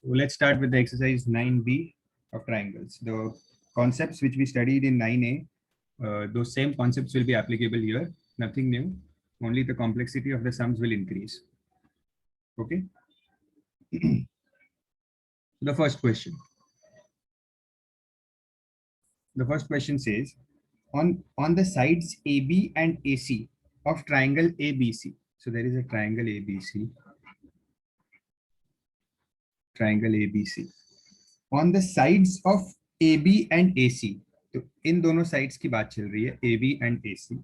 Let's start with the exercise 9b of triangles. The concepts which we studied in 9a, those same concepts will be applicable here. Nothing new. Only the complexity of the sums will increase. Okay. The first question. The first question says, on the sides AB and AC of triangle ABC. So there is a triangle ABC. Triangle ABC. On the sides of AB and AC. तो इन दोनों sides की बात चल रही है, AB and AC.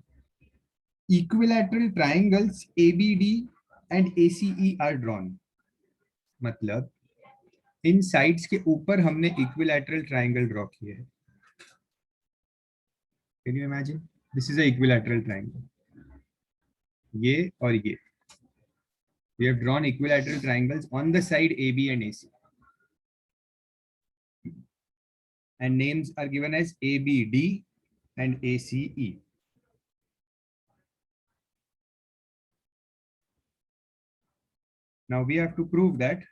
Equilateral triangles ABD and ACE are drawn. मतलब इन sides के ऊपर हमने इक्विलैटरल ट्राइंगल ड्रॉ किया है. Can you imagine? This is a equilateral triangle. ये और ये. We have drawn equilateral triangles on the side AB and AC. And names are given as ABD and ACE. Now we have to prove that,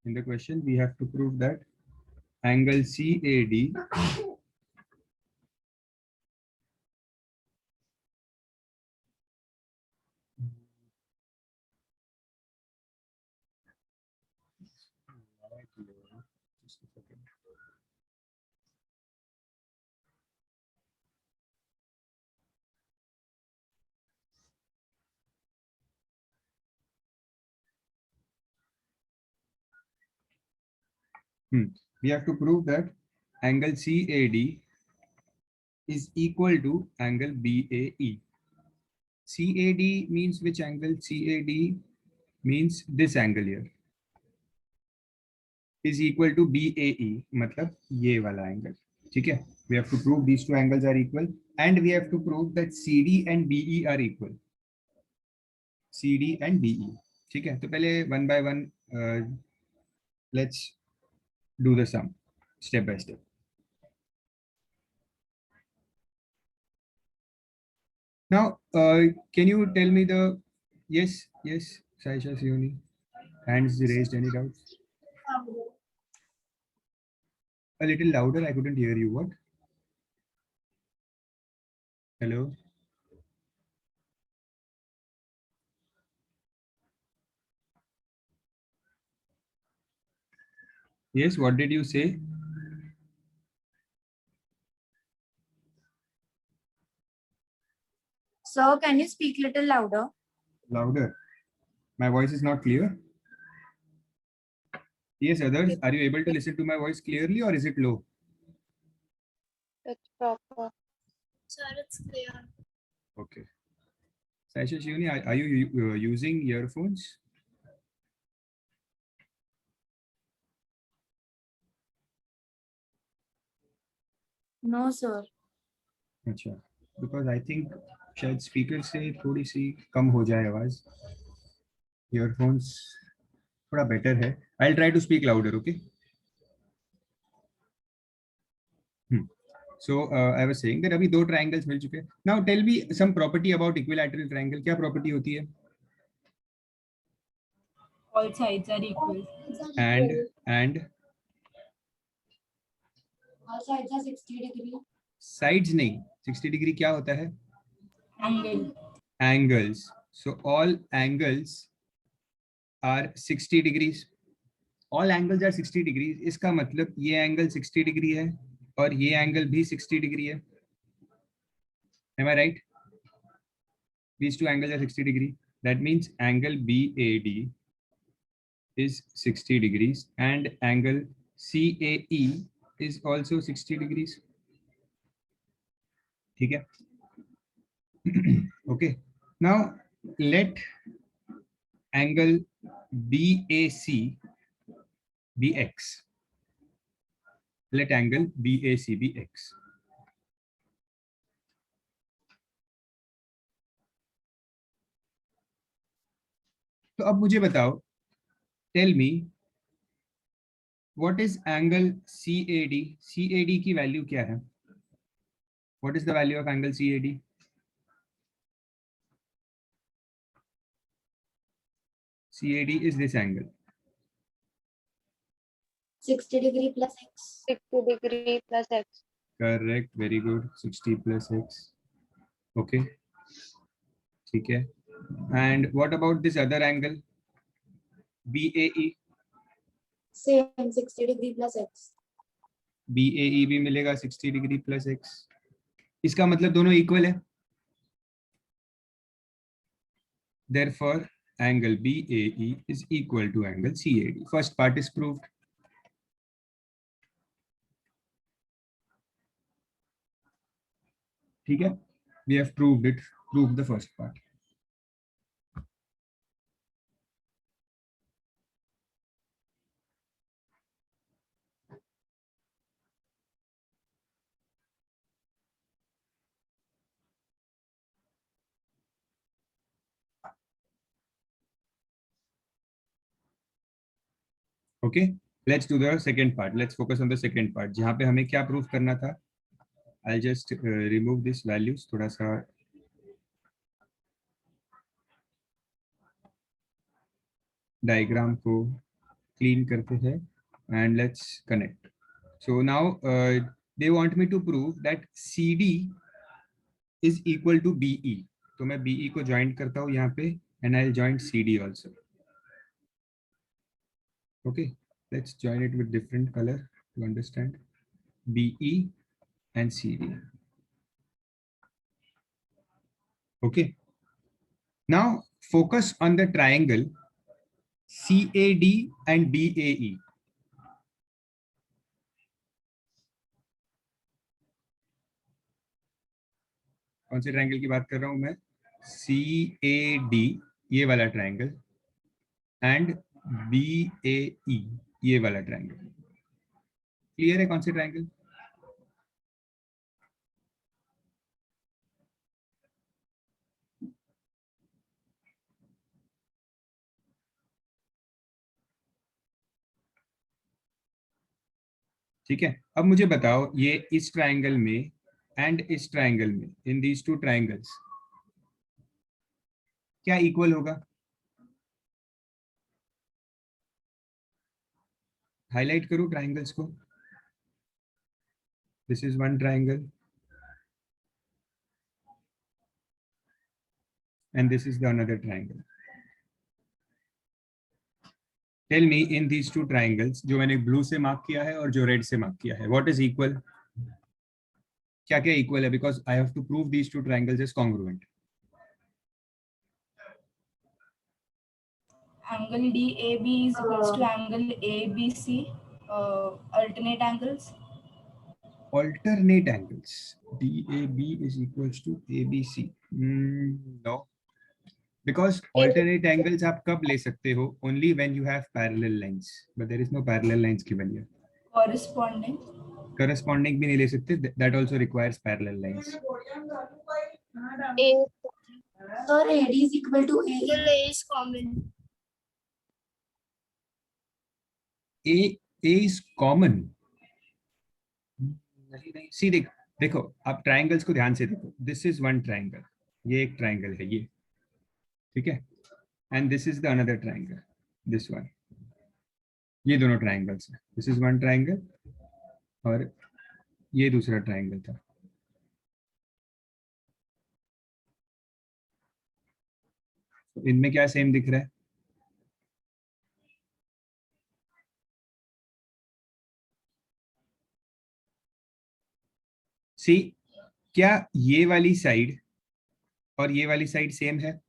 in the question, we have to prove that angle CAD we have to prove that angle CAD is equal to angle BAE. CAD means which angle? CAD means this angle here is equal to BAE, मतलब ये वाला angle. ठीक है? We have to prove these two angles are equal, and we have to prove that CD and BE are equal. CD and BE. ठीक है? तो पहले one by one let's do the sum step by step. Now, can you tell me the yes, Saisha Sioni, hands raised. Any doubts? A little louder. I couldn't hear you. What? Hello. Yes. What did you say? Sir, can you speak little louder? Louder. My voice is not clear. Yes, others, are you able to listen to my voice clearly, or is it low? It's proper. Sir, it's clear. Okay. Saisha Shivani, are you using earphones? No, sir. अच्छा. Because I think शायद speaker से थोड़ी सी कम हो जाए आवाज. Earphones थोड़ा better है. I'll try to speak louder, okay? So I was saying that अभी दो triangles मिल चुके हैं. Now tell me some property about equilateral triangle. क्या property होती है? All sides are equal. And All sides are 60 degree. sides नहीं. 60 degree क्या होता है? Angle. Angles. So all angles are 60 degrees. All angles are 60 degrees. इसका मतलब ये angle 60 degree है और ये angle भी 60 degree है. Am I right? These two angles are 60 degree. That means angle BAD is 60 degrees and angle CAE is also 60 degrees. ठीक है? Okay. Now let angle BAC be x. Let angle BAC be x. तो अब मुझे बताओ, tell me what is angle CAD? CAD की value क्या है? What is the value of angle CAD? CAD is this angle. 60 degree plus x. 60 degree plus x. Correct, very good, 60 plus x. Okay, ठीक है. And what about this other angle BAE? Same 60 degree plus x. BAE भी मिलेगा 60 degree plus x. इसका मतलब दोनों equal है. Therefore, angle BAE is equal to angle CAD. First part is proved. ठीक है, we have proved it. Proved the first part. Okay, let's do the second part. Let's focus on the second part. जहाँ पे हमें क्या prove करना था? I'll just remove these values. थोड़ा सा diagram को clean करते हैं and let's connect. So now they want me to prove that CD is equal to BE. तो मैं BE को join करता हूँ यहाँ पे and I'll join CD also. Okay, let's join it with different color to understand. BE and CD. Okay, now focus on the triangle CAD and BAE. कौन से triangle की बात कर रहा हूं मैं? CAD, ये वाला ट्रायंगल, एंड BAE, ये वाला ट्रायंगल. क्लियर है कौन से ट्रायंगल? ठीक है, अब मुझे बताओ ये इस ट्रायंगल में एंड इस ट्रायंगल में, इन दीज टू ट्रायंगल्स, क्या इक्वल होगा? हाईलाइट करो ट्रायंगल्स को. This is one triangle and this is the another triangle. Tell me in these two triangles, जो मैंने ब्लू से मार्क किया है और जो रेड से मार्क किया है, what is equal? क्या क्या इक्वल है? Because I have to prove these two triangles as congruent. Angle DAB is equals to angle ABC. Alternate angles. Alternate angles. DAB is equals to ABC. No. Because alternate angles आप कब ले सकते हो? Only when you have parallel lines. But there is no parallel lines given here. Corresponding. Corresponding भी नहीं ले सकते. That also requires parallel lines. A. Sir, AD is equal to A. A is common. A is common. नहीं नहीं, सी देखो आप triangles को ध्यान से देखो. दिस इज वन ट्रायंगल, ये एक ट्रायंगल है ये, ठीक है, and this is the another triangle, this one. ये दोनों ट्रायंगल्स हैं. दिस इज वन ट्रायंगल और ये दूसरा ट्रायंगल था. तो इनमें क्या सेम दिख रहा है? सी, क्या ये वाली साइड और ये वाली साइड सेम है?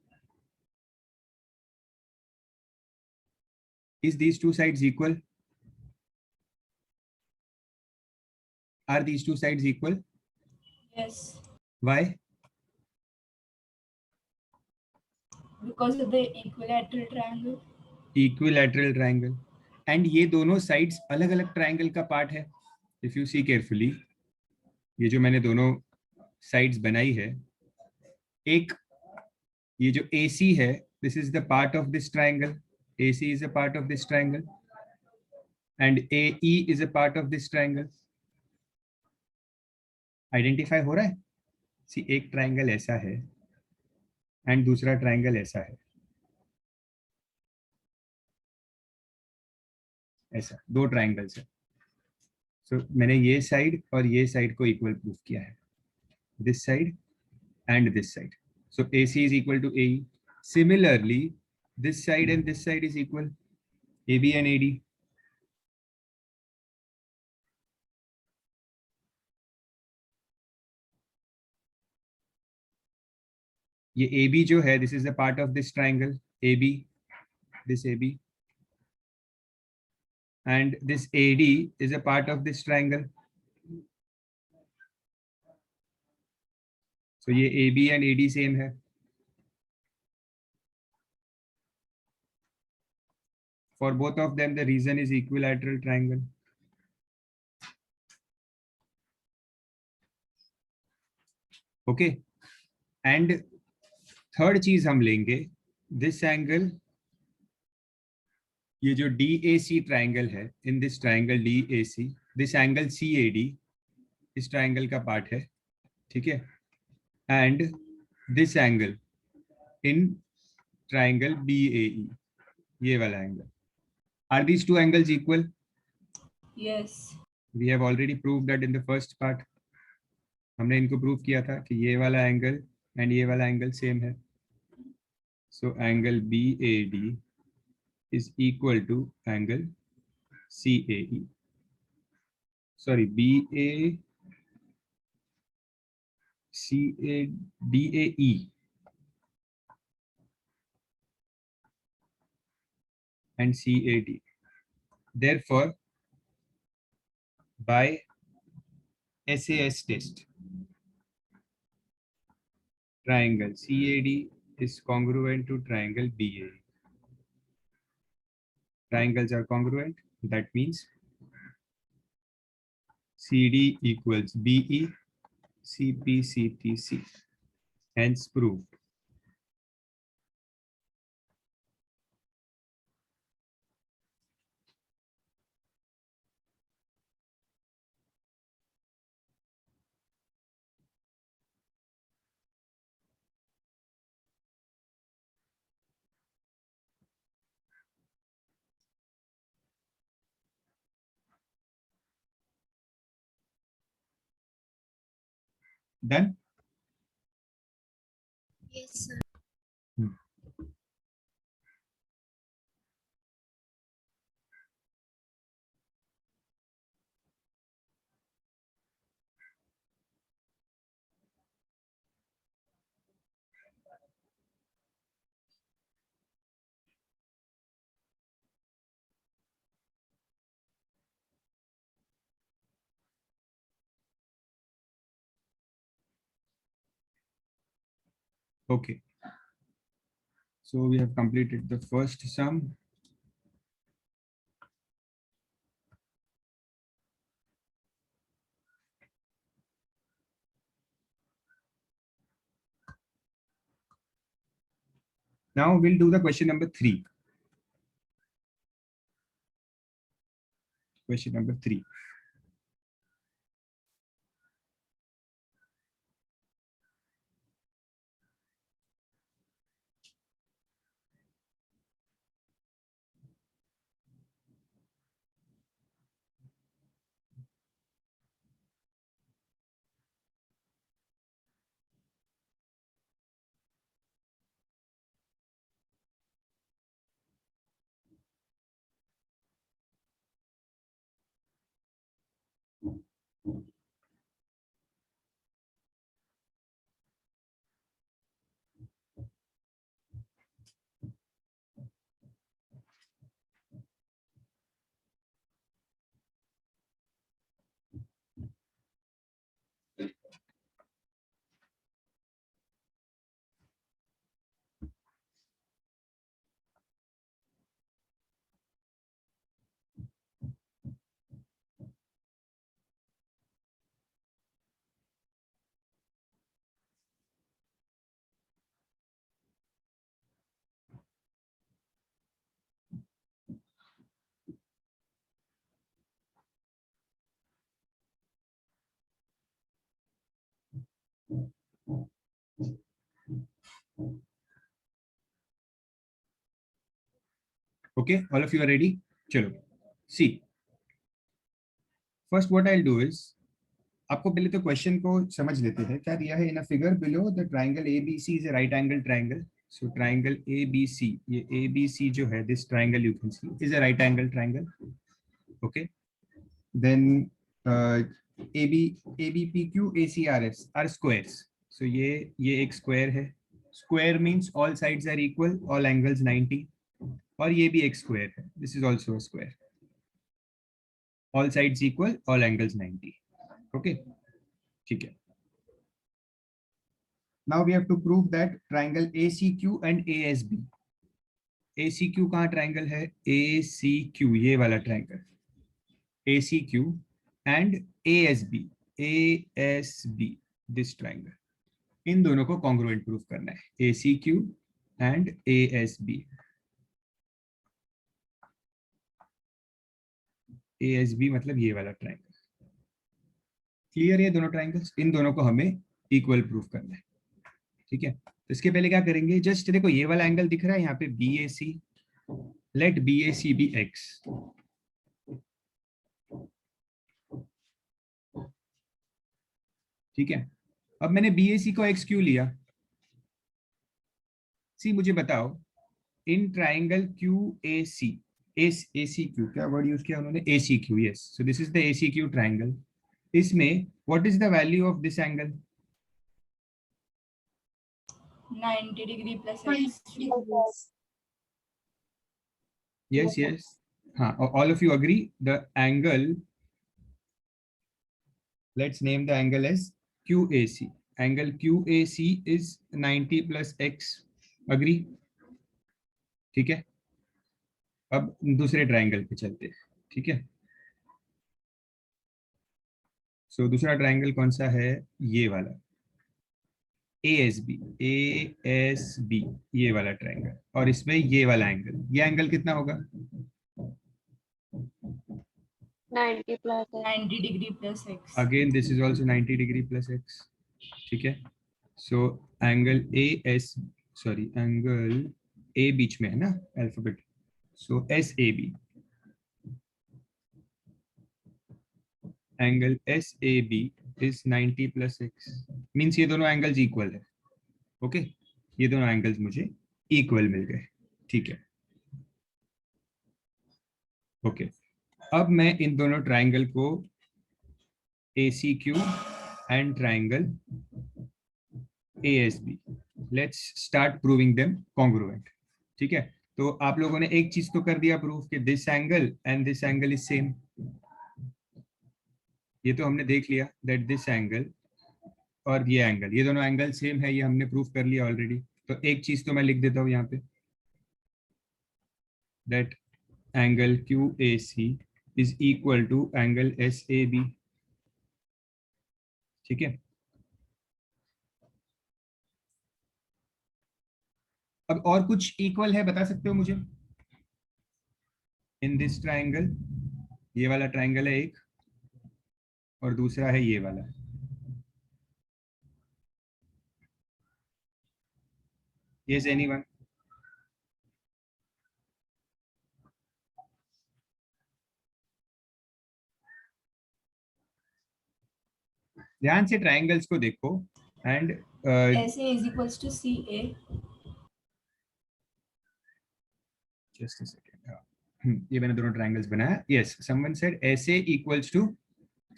Is these two sides equal? Are these two sides equal? Yes. Why? Because of the equilateral triangle. Equilateral triangle. And ये दोनों sides अलग अलग triangle का part है. If you see carefully, ये जो मैंने दोनों sides बनाई है, एक ये जो AC है, this is the part of this triangle. AC is a part of this triangle and AE is a part of this triangle. Identify हो रहा है? See, एक triangle ऐसा है and दूसरा triangle ऐसा है. ऐसा 2 ट्राइंगल्स है। सो मैंने ये साइड और ये साइड को इक्वल प्रूफ किया है, this side and this side. So AC is equal to AE. Similarly, this side and this side is equal, AB and AD. ये AB जो है, this is a part of this triangle, AB, this AB. And this AD is a part of this triangle. So ये AB and AD same है. For both of them, the region is equilateral triangle. Okay. And third चीज हम लेंगे, this angle, ये जो DAC triangle है, in this triangle DAC, this angle CAD इस triangle का पार्ट है, ठीक है, and this angle in triangle BAE, ये वाला angle, are these two angles equal? Yes. We have already prove that in the first part, हमने इनको prove किया था कि ये वाला एंगल एंड ये वाला एंगल सेम है। So angle BAD is equal to angle CAE. Sorry, BACADAE and CAD. Therefore, by SAS test, triangle CAD is congruent to triangle BAE. Triangles are congruent. That means CD equals BE, CP, CTC. Hence proved. Done? Yes, sir. Okay. So we have completed the first sum. Now we'll do the question number 3. Question number 3. Okay, all of you are ready? Chalo. See first what I will do is, आपको पहले तो question को समझ लेते हैं क्या दिया है in a figure below the triangle ABC is a right angle triangle. So triangle ABC, ये एबीसी जो है this triangle you can see is a right angle triangle. Okay, then AB ABPQ ACRS are squares. So ये एक square है. Square means all sides are equal, all angles 90. और ये भी एक स्क्वायर है, this is also a square, all sides equal, all angles 90. Okay, ठीक है. Now we have to prove that triangle ACQ and ASB. ACQ कहाँ triangle है? ACQ ये वाला triangle ACQ and ASB, ASB this triangle, इन दोनों को congruent proof करना है. ACQ and ASB. ASB मतलब ये वाला ट्राइंगल. क्लियर है? दोनों ट्राइंगल्स, इन दोनों को हमें इक्वल प्रूफ करना है. ठीक है, तो इसके पहले क्या करेंगे, जस्ट देखो ये वाला एंगल दिख रहा है यहाँ पे BAC, let BAC be X. ठीक है, अब मैंने BAC को X क्यों लिया? सी मुझे बताओ, इन ट्राइंगल QAC, ACQ क्या वर्ड यूज किया उन्होंने? ACQ. Yes, so this is the ACQ triangle. इसमें what is the value of this angle? 90 degree plus x. 90 degrees. Yes, yes. All of you agree the angle, let's name the angle as QAC. Angle QAC is 90 plus x. Agree? ठीक है, अब दूसरे triangle पे चलते हैं. ठीक है, सो दूसरा ट्राइंगल कौन सा है? ये वाला ASB. ASB ये वाला ट्राइंगल, और इसमें ये वाला एंगल, ये एंगल कितना होगा? 90 plus x. 90 degree plus x. Again this is also 90 degree plus x. ठीक है, सो एंगल एंगल A बीच में है ना alphabet, so SAB. Angle SAB is 90 plus x. Means ये दोनों एंगल्स इक्वल है. ओके, ये दोनों एंगल्स मुझे इक्वल मिल गए. ठीक है, ओके. अब मैं इन दोनों ट्राइंगल को ACQ and triangle ASB, let's start proving them congruent. ठीक है, तो आप लोगों ने एक चीज तो कर दिया प्रूफ कि this angle and this angle is same. ये तो हमने देख लिया दैट दिस एंगल और ये एंगल, ये दोनों एंगल सेम है, ये हमने प्रूफ कर लिया ऑलरेडी. तो एक चीज तो मैं लिख देता हूँ यहाँ पे, that angle QAC is equal to angle SAB. ठीक है, अब और कुछ इक्वल है बता सकते हो मुझे इन दिस ट्राइंगल? ये वाला ट्राइंगल है एक, और दूसरा है ये वाला. Yes, anyone? ध्यान से ट्राइंगल्स को देखो and SA is equals to CA. Just a second. ये मैंने दोनों ट्राइंगल्स बनाया. Yes, someone said SA equals to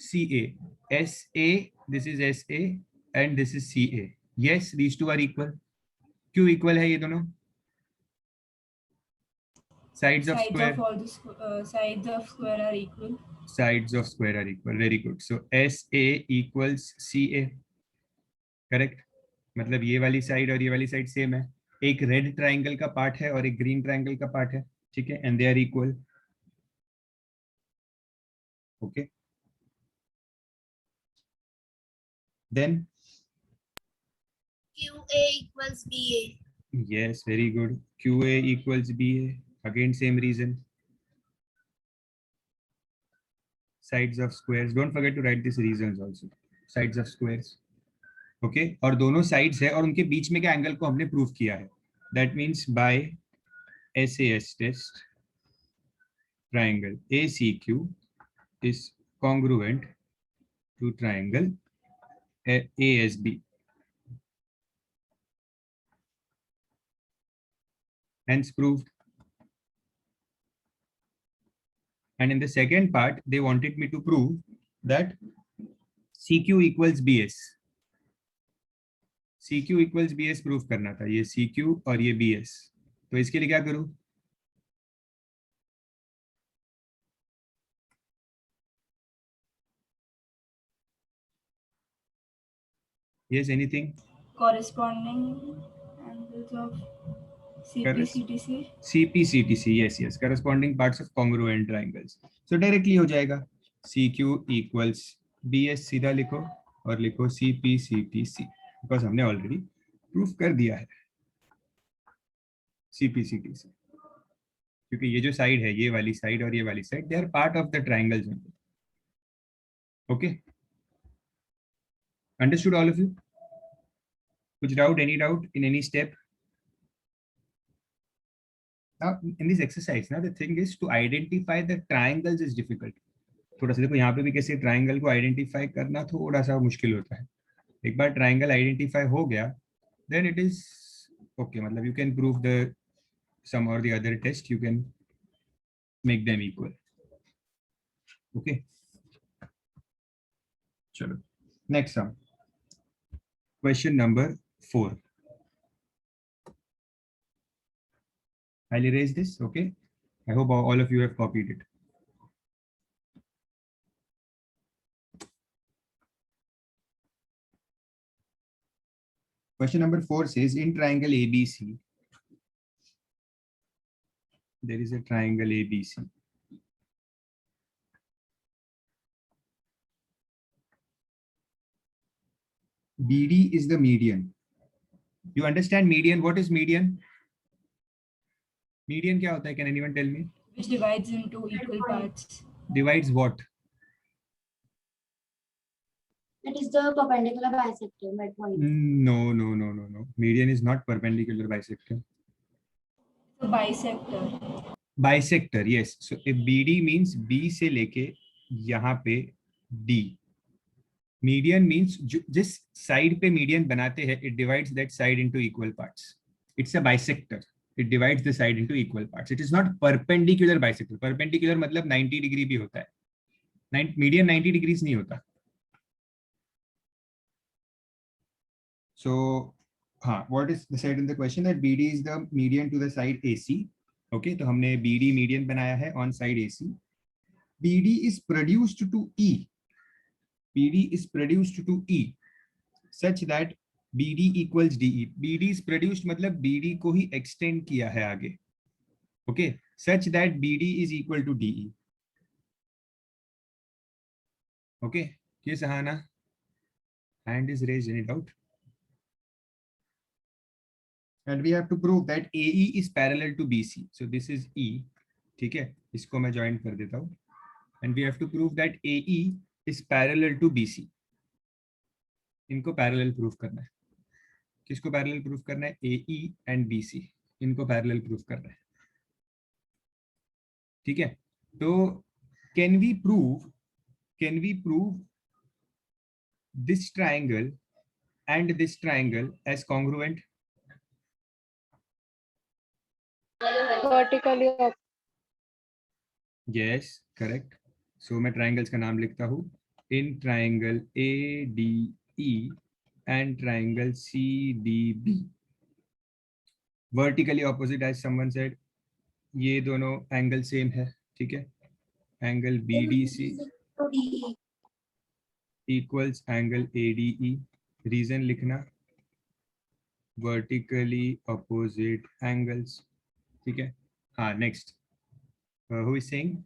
CA. SA, this is SA and this is CA. Yes, these two are equal. क्यों equal है ये दोनों? Sides of square. Of all the sides of square are equal. Sides of square are equal. Very good. So SA equals CA. Correct. मतलब ये वाली side और ये वाली साइड सेम है. एक रेड ट्राइंगल का पार्ट है और एक ग्रीन ट्राइंगल का पार्ट है. ठीक है, and they are equal. Okay, then QA equals BA. yes, very good. QA equals BA. Again same reason. Sides of squares, don't forget to write these reasons also. Sides of squares. Okay, और दोनों sides है और उनके बीच में के angle को हमने prove किया है. That means by SAS test triangle ACQ is congruent to triangle ASB. Hence proved. And in the second part, they wanted me to prove that CQ equals BS. CQ equals BS proof करना था, ये CQ और ये BS. तो इसके लिए क्या करूं? Yes, anything? Corresponding angles of CPCTC. CPCTC, yes, corresponding parts of congruent triangles. So directly हो जाएगा CQ equals BS, सीधा लिखो और लिखो CPCTC, because हमने ऑलरेडी प्रूफ कर दिया है CPCTC, क्योंकि ये जो साइड है, ये वाली साइड और ये वाली side, they are part of the triangles only. Okay, understood all of you? कुछ doubt, any doubt in any step? Now in this exercise, now the thing is to identify the triangles is difficult. थोड़ा सा देखो यहाँ पे भी कैसे triangle को identify करना थोड़ा सा मुश्किल होता है. एक बार ट्राइंगल आइडेंटिफाई हो गया, देन इट इज ओके, मतलब you can prove the sum और the other test, you can make them equal. Okay, चलो next sum, question number 4. I'll erase this. Okay, I hope all of you have copied it. Question number 4 says, in triangle ABC, there is a triangle ABC. BD is the median. You understand median? What is median? Median क्या होता है? Can anyone tell me? Which divides into equal parts. Divides what? That is the perpendicular bisector midpoint. No. Median is not perpendicular bisector. The bisector. Bisector, yes. So if BD means B से लेके यहाँ पे D. Median means जिस side पे median बनाते हैं, it divides that side into equal parts. It's a bisector. It divides the side into equal parts. It is not perpendicular bisector. Perpendicular मतलब 90 degree भी होता है. Median 90 degrees नहीं होता. So, what is said in the question that BD is the median to the side AC. Okay, तो हमने BD median बनाया है on side AC. BD is produced to E. BD is produced to E such that BD equals DE. BD is produced मतलब BD को ही extend किया है आगे. Okay, such that BD is equal to DE. Okay, ये Sahana, hand is raised, any doubt? And we have to prove that AE is parallel to BC. So this is E. ठीक है, इसको मैं join कर देता हूँ. And we have to prove that AE is parallel to BC. इनको parallel proof करना है. किसको parallel proof करना है? AE and BC. इनको parallel proof करना है. ठीक है, तो can we prove this triangle and this triangle as congruent? Vertically up. Yes, correct. So मैं triangles का नाम लिखता हूँ. In triangle ADE and triangle CDB, vertically opposite as someone said, ये दोनों एंगल सेम है. ठीक है, angle BDC To DE. Equals angle ADE. Reason लिखना, vertically opposite angles. ठीक है, हाँ. Next, who is saying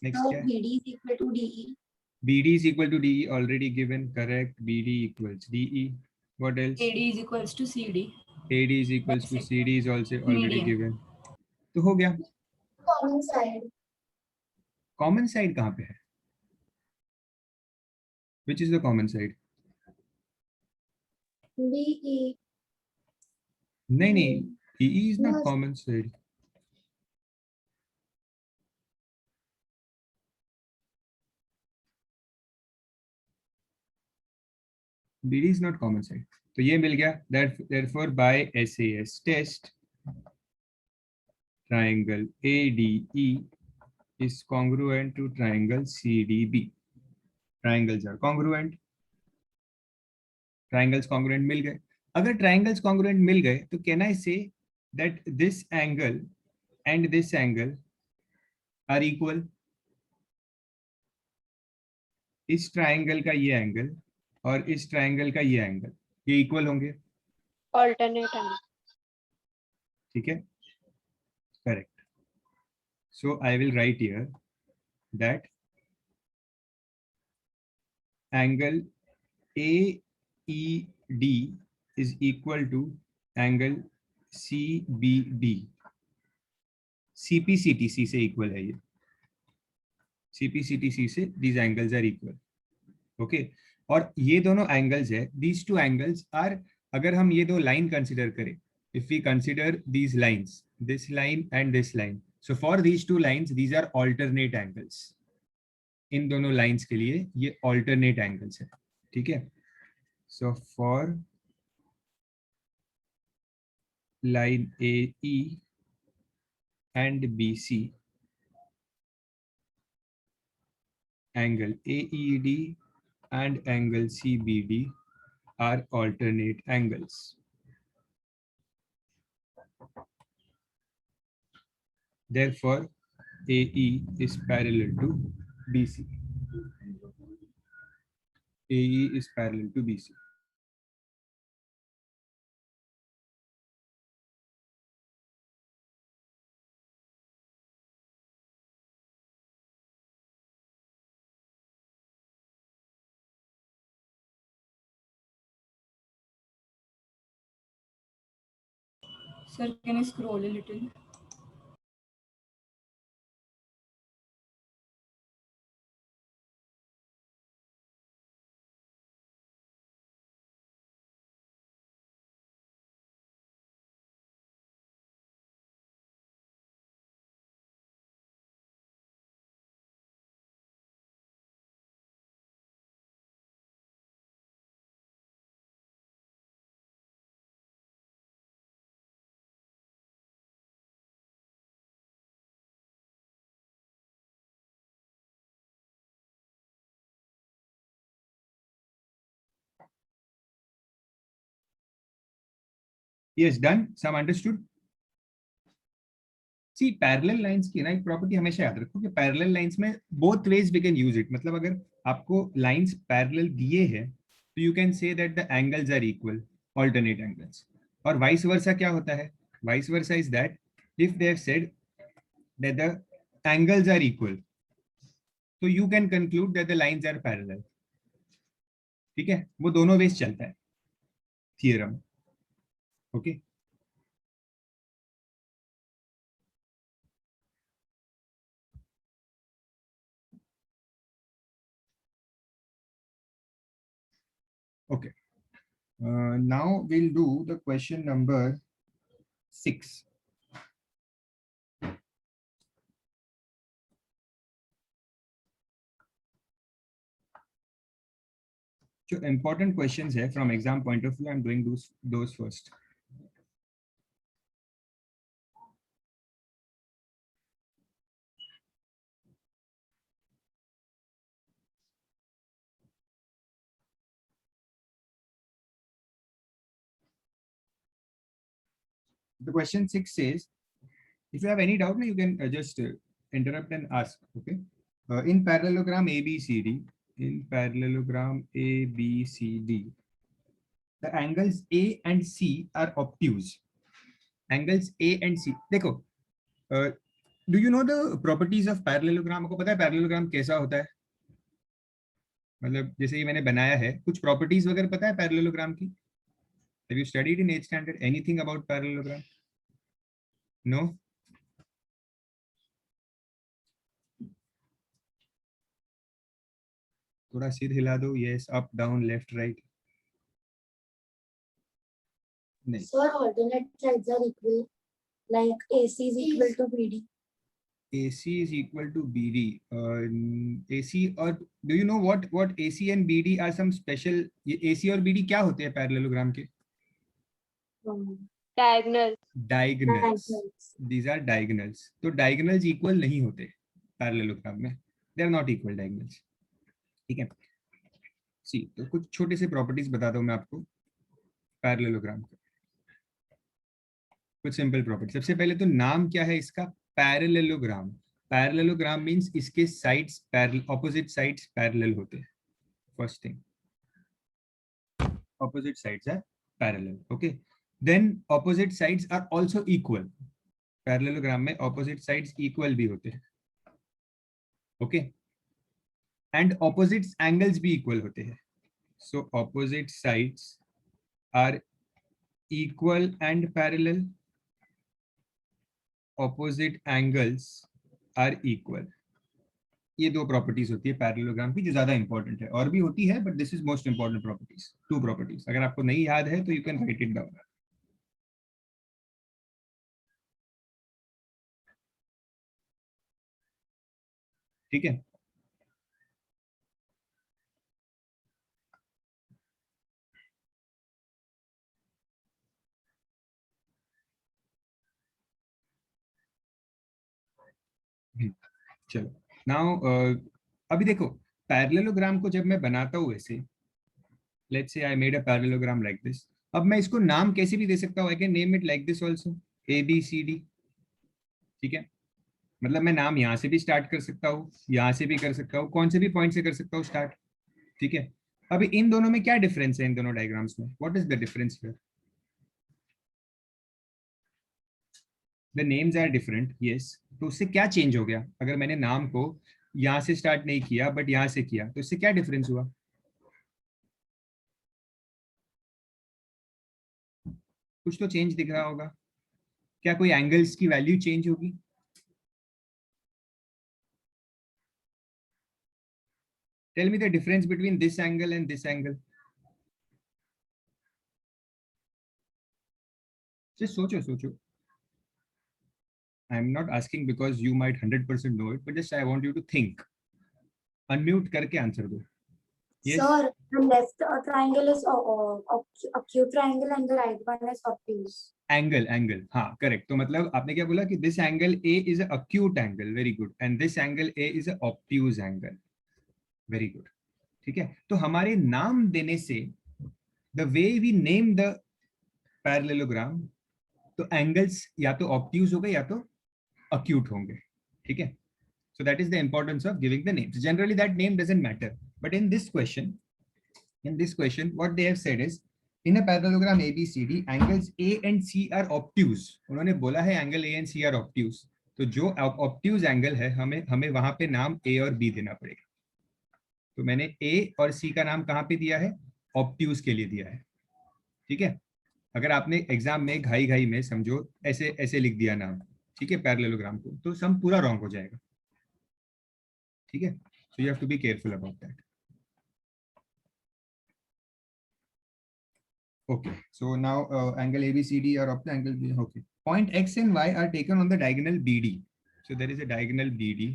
next? So क्या? BD is equal to DE. BD is equal to DE, already given. Correct. BD equals DE. What else? AD is equals to CD. AD is equals to CD is also already Median. given. तो हो गया. Common side. Common side कहाँ पे है? Which is the common side? DE. नहीं, DE is not Yes. common side. BD is not common side. तो ये मिल गया. Therefore by SAS test, triangle ADE is congruent to triangle CDB. Triangles are congruent. Triangles congruent मिल गए. अगर triangles congruent मिल गए तो can I say that this angle and this angle are equal? इस triangle का ये एंगल और इस triangle का ये एंगल ये इक्वल होंगे. alternate angle. ठीक है, correct. So I will write here that angle AED is equal to angle CBD. CPCTC से इक्वल है ये. CPCTC से these angles are equal. Okay और ये दोनों एंगल्स है. these two angles are, अगर हम ये दो लाइन कंसिडर करें, if we consider these lines, this line and this line, so for these two lines these are alternate angles. इन दोनों लाइंस के लिए ये alternate angles है. ठीक है, so for line AE and BC, angle AED and angle CBD are alternate angles. Therefore, AE is parallel to BC. AE is parallel to BC. Sir, can you scroll a little? Yes, done. Some understood? See, parallel lines की ना एक property हमेशा याद रखो कि parallel lines में both ways we can use it. मतलब अगर आपको lines parallel दिए हैं तो you can say that the angles are equal, alternate angles. और vice versa क्या होता है? Vice versa is that if they have said that the angles are equal, so you can conclude that the lines are parallel. ठीक है, वो दोनों ways चलता है theorem. Okay. Okay. Now we'll do the question number 6. So important questions here from exam point of view. I'm doing those first. The question 6 says, if you have any doubt, you can just interrupt and ask. Okay. In parallelogram ABCD, the angles A and C are obtuse. Angles A and C. देखो, do you know the properties of parallelogram? आपको पता है parallelogram कैसा होता है? मतलब जैसे ये मैंने बनाया है, कुछ properties वगैरह पता है parallelogram की? Have you studied in 8th standard anything about parallelogram? No? थोड़ा सिर हिला दो. Yes, up, down, left, right. नहीं. Sir, alternate sides are equal, like AC is equal to BD. AC is equal to BD. AC और do you know what AC and BD are some special? ये AC और BD क्या होते हैं parallelogram के? Diagonal. Diagonals. Diagonals. These are diagonals. तो diagonals equal नहीं होते पैरेललोग्राम में. They are not equal diagonals. ठीक है. सी तो कुछ छोटे से प्रॉपर्टीज बताता हूँ मैं आपको पैरेललोग्राम का. कुछ सिंपल प्रॉपर्टी. सबसे पहले तो नाम क्या है इसका? पैरेललोग्राम. पैरेललोग्राम मींस इसके sides parallel, opposite sides parallel होते हैं. First thing, opposite sides are parallel. Okay, then opposite sides are also equal. Parallelogram में ऑपोजिट साइड्स इक्वल भी होते हैं. ओके, एंड ऑपोजिट एंगल्स भी इक्वल होते हैं. So opposite sides are equal and parallel. Opposite angles are equal. ये दो properties होती है पैरेललोग्राम की जो ज्यादा इंपॉर्टेंट है. और भी होती है but this is most important properties. Two properties. अगर आपको नहीं याद है तो you can write it down. ठीक है. चलो नाउ अभी देखो पैरेललोग्राम को जब मैं बनाता हूँ ऐसे, let's say I made a parallelogram like this. अब मैं इसको नाम कैसे भी दे सकता हूँ. I can name it like this also, ABCD. ठीक है, मतलब मैं नाम यहाँ से भी स्टार्ट कर सकता हूँ, यहाँ से भी कर सकता हूँ, कौन से भी पॉइंट से कर सकता हूँ स्टार्ट. ठीक है. अभी इन दोनों में क्या डिफरेंस है? इन दोनों डायग्राम्स में what is the difference here? The names are different. Yes, तो उससे क्या चेंज हो गया? अगर मैंने नाम को यहाँ से स्टार्ट नहीं किया बट यहाँ से किया तो इससे क्या डिफरेंस हुआ? कुछ तो चेंज दिख रहा होगा. क्या कोई एंगल्स की वैल्यू चेंज होगी? Tell me the difference between this angle and this angle. Just सोचो सोचो. I am not asking because you might 100% know it, but just I want you to think. Unmute करके answer दो. Yes. Sir, the left triangle is acute triangle and the right one is obtuse. Angle, हाँ correct. तो मतलब आपने क्या बोला कि this angle A is a acute angle, very good, and this angle A is a obtuse angle, very good. ठीक है. तो हमारे नाम देने से the way we name the parallelogram, तो angles या तो obtuse होंगे या तो acute होंगे. ठीक है. So that is the importance of giving the names. Generally that name doesn't matter, but in this question what they have said is in a parallelogram ABCD angles A and C are obtuse. उन्होंने बोला है angle A and C are obtuse. तो जो obtuse angle है हमें वहां पे नाम A और B देना पड़ेगा. तो मैंने A और C का नाम कहाँ पे दिया है? obtuse के लिए दिया है. ठीक है. अगर आपने एग्जाम में घाई में समझो ऐसे लिख दिया नाम, ठीक है, पैरेललोग्राम को, तो सम पूरा रॉन्ग हो जाएगा. ठीक है. So you have to be careful about that. Okay, so now angle ABCD और of the angle B. Okay, point X and Y are taken on the diagonal BD. So there is a diagonal BD.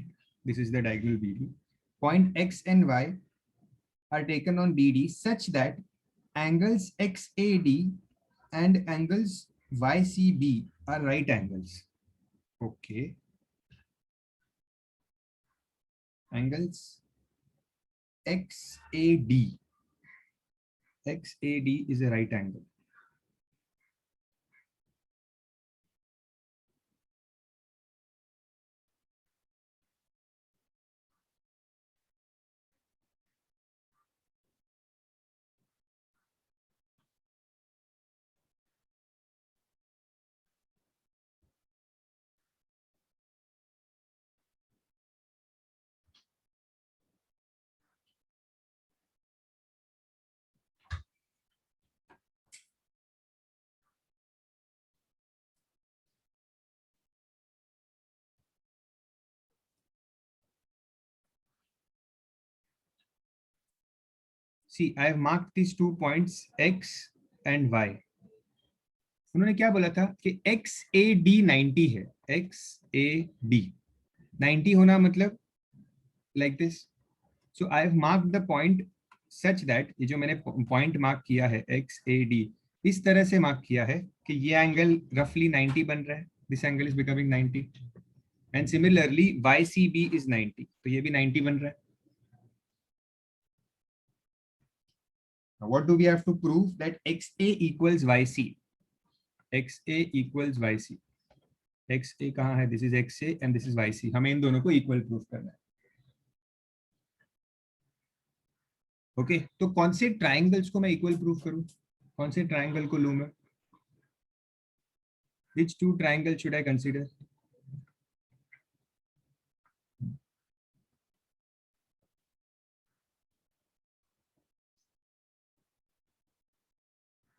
This is the diagonal BD. Point X and Y are taken on BD such that angles XAD and angles YCB are right angles. Okay. Angles XAD is a right angle. See, I have marked these 2 points X and Y. उन्होंने क्या बोला था कि XAD 90 है. XAD 90 होना मतलब like this. So I have marked the point such that, ये जो मैंने पॉइंट मार्क किया है एक्स ए डी, इस तरह से मार्क किया है कि ये एंगल रफली 90 बन रहा है. This angle is becoming 90 and similarly Y C B is 90, तो ये भी 90 बन रहा है. What do we have to prove? That XA equals YC. XA equals YC. XA कहाँ है? This is XA and this is YC. हमें इन दोनों को इक्वल प्रूफ करना है. ओके तो कौन से ट्राइंगल्स को मैं इक्वल प्रूफ करूं? कौन से ट्राइंगल को लूं मैं? Which two triangles should I consider?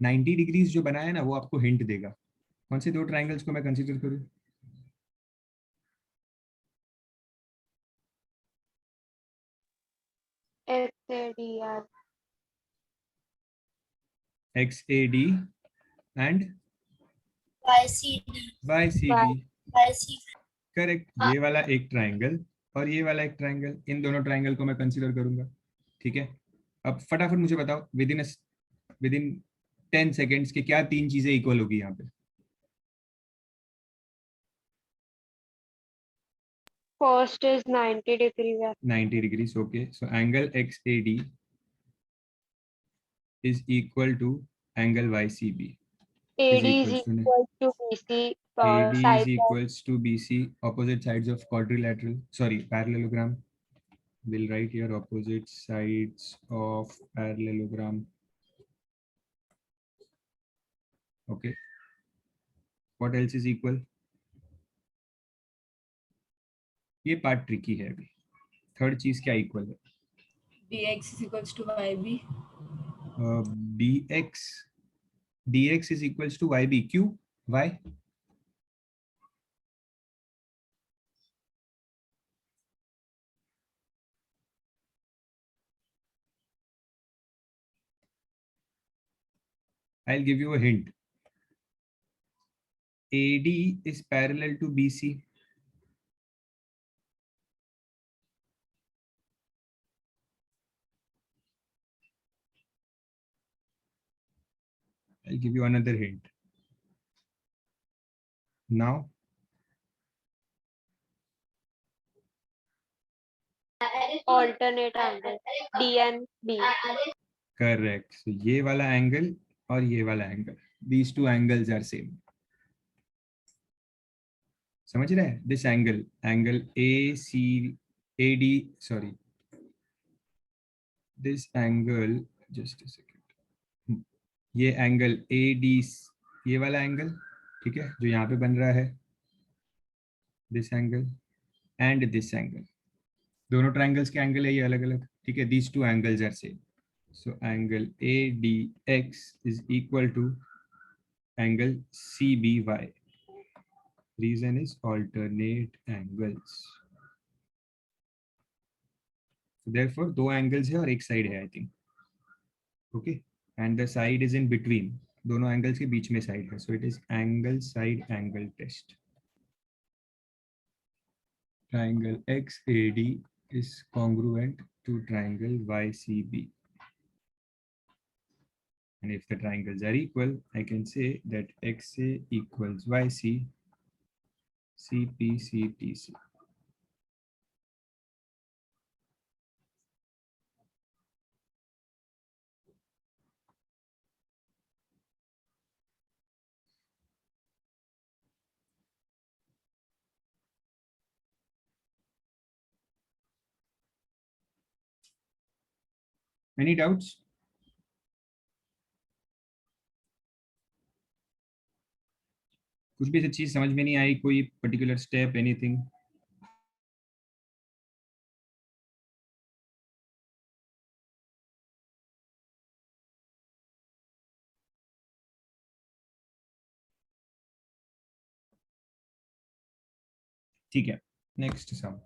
Ninety degrees जो बनाया है ना, वो आपको हिंट देगा. कौन से दो ट्राइंगल्स को मैं कंसिडर करूं? XADR. XAD and YCD. YCB. YCD. Correct. ये वाला एक ट्राइंगल और ये वाला एक ट्राइंगल, इन दोनों ट्राइंगल को मैं कंसीडर करूंगा. ठीक है. अब फटाफट मुझे बताओ विद इन 10 सेकेंड्स के क्या तीन चीजें इक्वल होगी यहाँ पे? First is 90 degrees. 90 degrees. Okay, so angle XAD is equal to angle YCB AD is equals to equal to BC. AD is Side equals to BC, opposite sides of quadrilateral, sorry, parallelogram. We'll write here opposite sides of parallelogram. Okay, what else is equal? ये part tricky है अभी. Third चीज क्या equal है? dx is equals to yb. dx is equals to yb. क्यों? why? I'll give you a hint. AD is parallel to BC. I'll give you another hint. Now, alternate angle. DNB. correct. So ये वाला angle और ये वाला angle, these two angles are same. समझ रहे हैं? This angle AD, sorry, this angle, just a second, ये angle AD, ये वाला एंगल, ठीक है, जो यहाँ पे बन रहा है, this angle and this angle, दोनों ट्राइंगल्स के एंगल है ये अलग अलग. ठीक है, these two angles are same. So angle ADX is equal to angle CBY. Reason is alternate angles. So therefore दो angles है और एक side है I think. Okay, and the side is in between. दोनों angles के बीच में side है. So it is angle side angle test. Triangle XAD is congruent to triangle YCB. And if the triangles are equal, I can say that XA equals YC, CPCTC. Any doubts? कुछ भी चीज समझ में नहीं आई, कोई particular step, anything? ठीक है, next sum.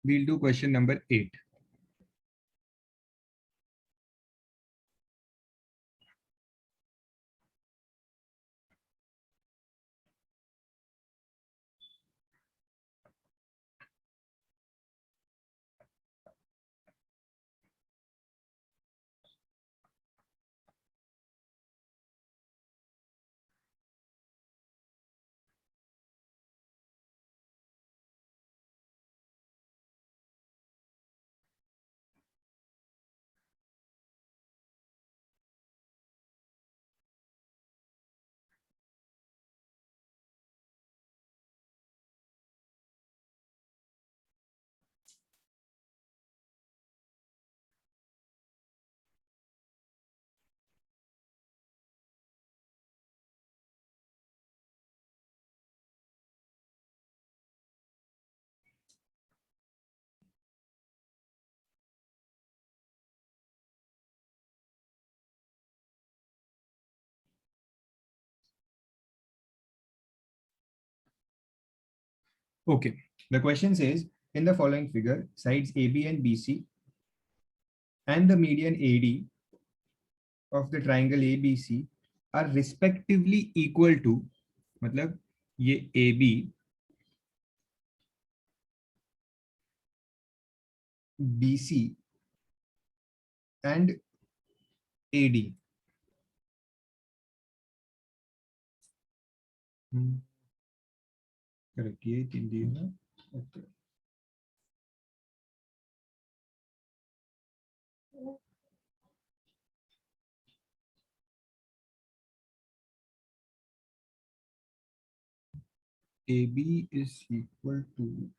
we'll do question number 8. Okay, the question says, in the following figure, sides AB and BC and the median AD of the triangle ABC are respectively equal to, मतलब ये AB, BC and AD. Correct, ये तीन दिए ना. Okay. AB is equal to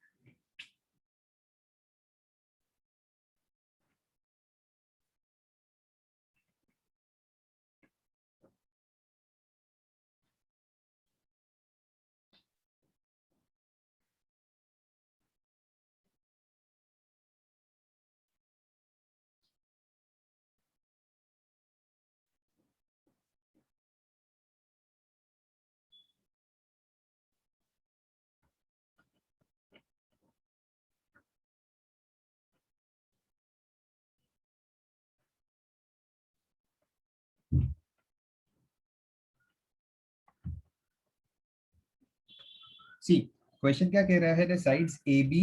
C. Question क्या कह रहा है? The sides AB,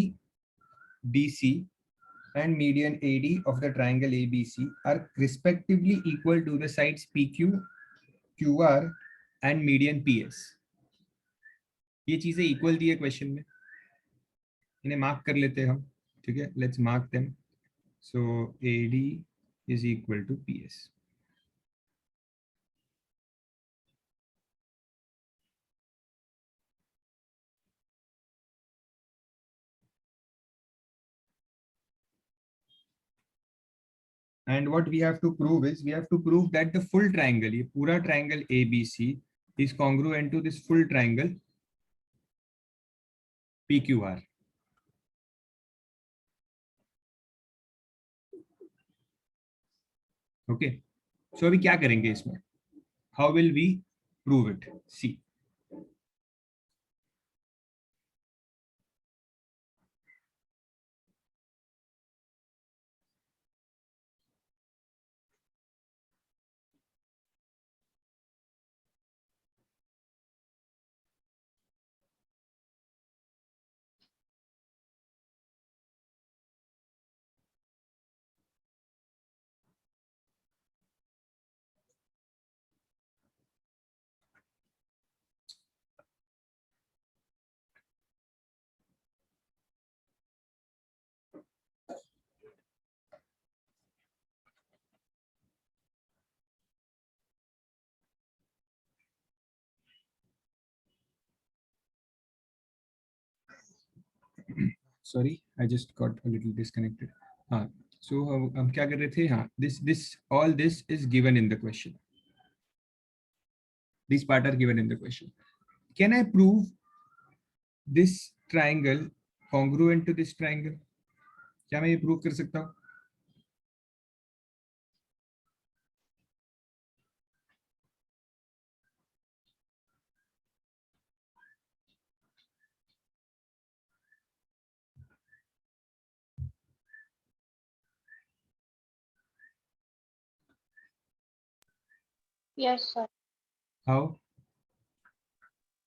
BC and median AD of the triangle ABC are respectively equal to the sides PQ, QR and median PS. ये चीजें इक्वल दी है क्वेश्चन में, इन्हें mark कर लेते हैं हम. ठीक है, let's mark them. So AD is equal to PS. And what we have to prove is, we have to prove that the full triangle, ये पूरा triangle ABC is congruent to this full triangle PQR. Okay, so अभी क्या करेंगे इसमें? How will we prove it? See, sorry I just got a little disconnected. हाँ, so हम क्या कर रहे थे? हाँ, this all this is given in the question. This part are given in the question. Can I prove this triangle congruent to this triangle? क्या मैं ये प्रूव कर सकता हूँ? Yes, sir. How?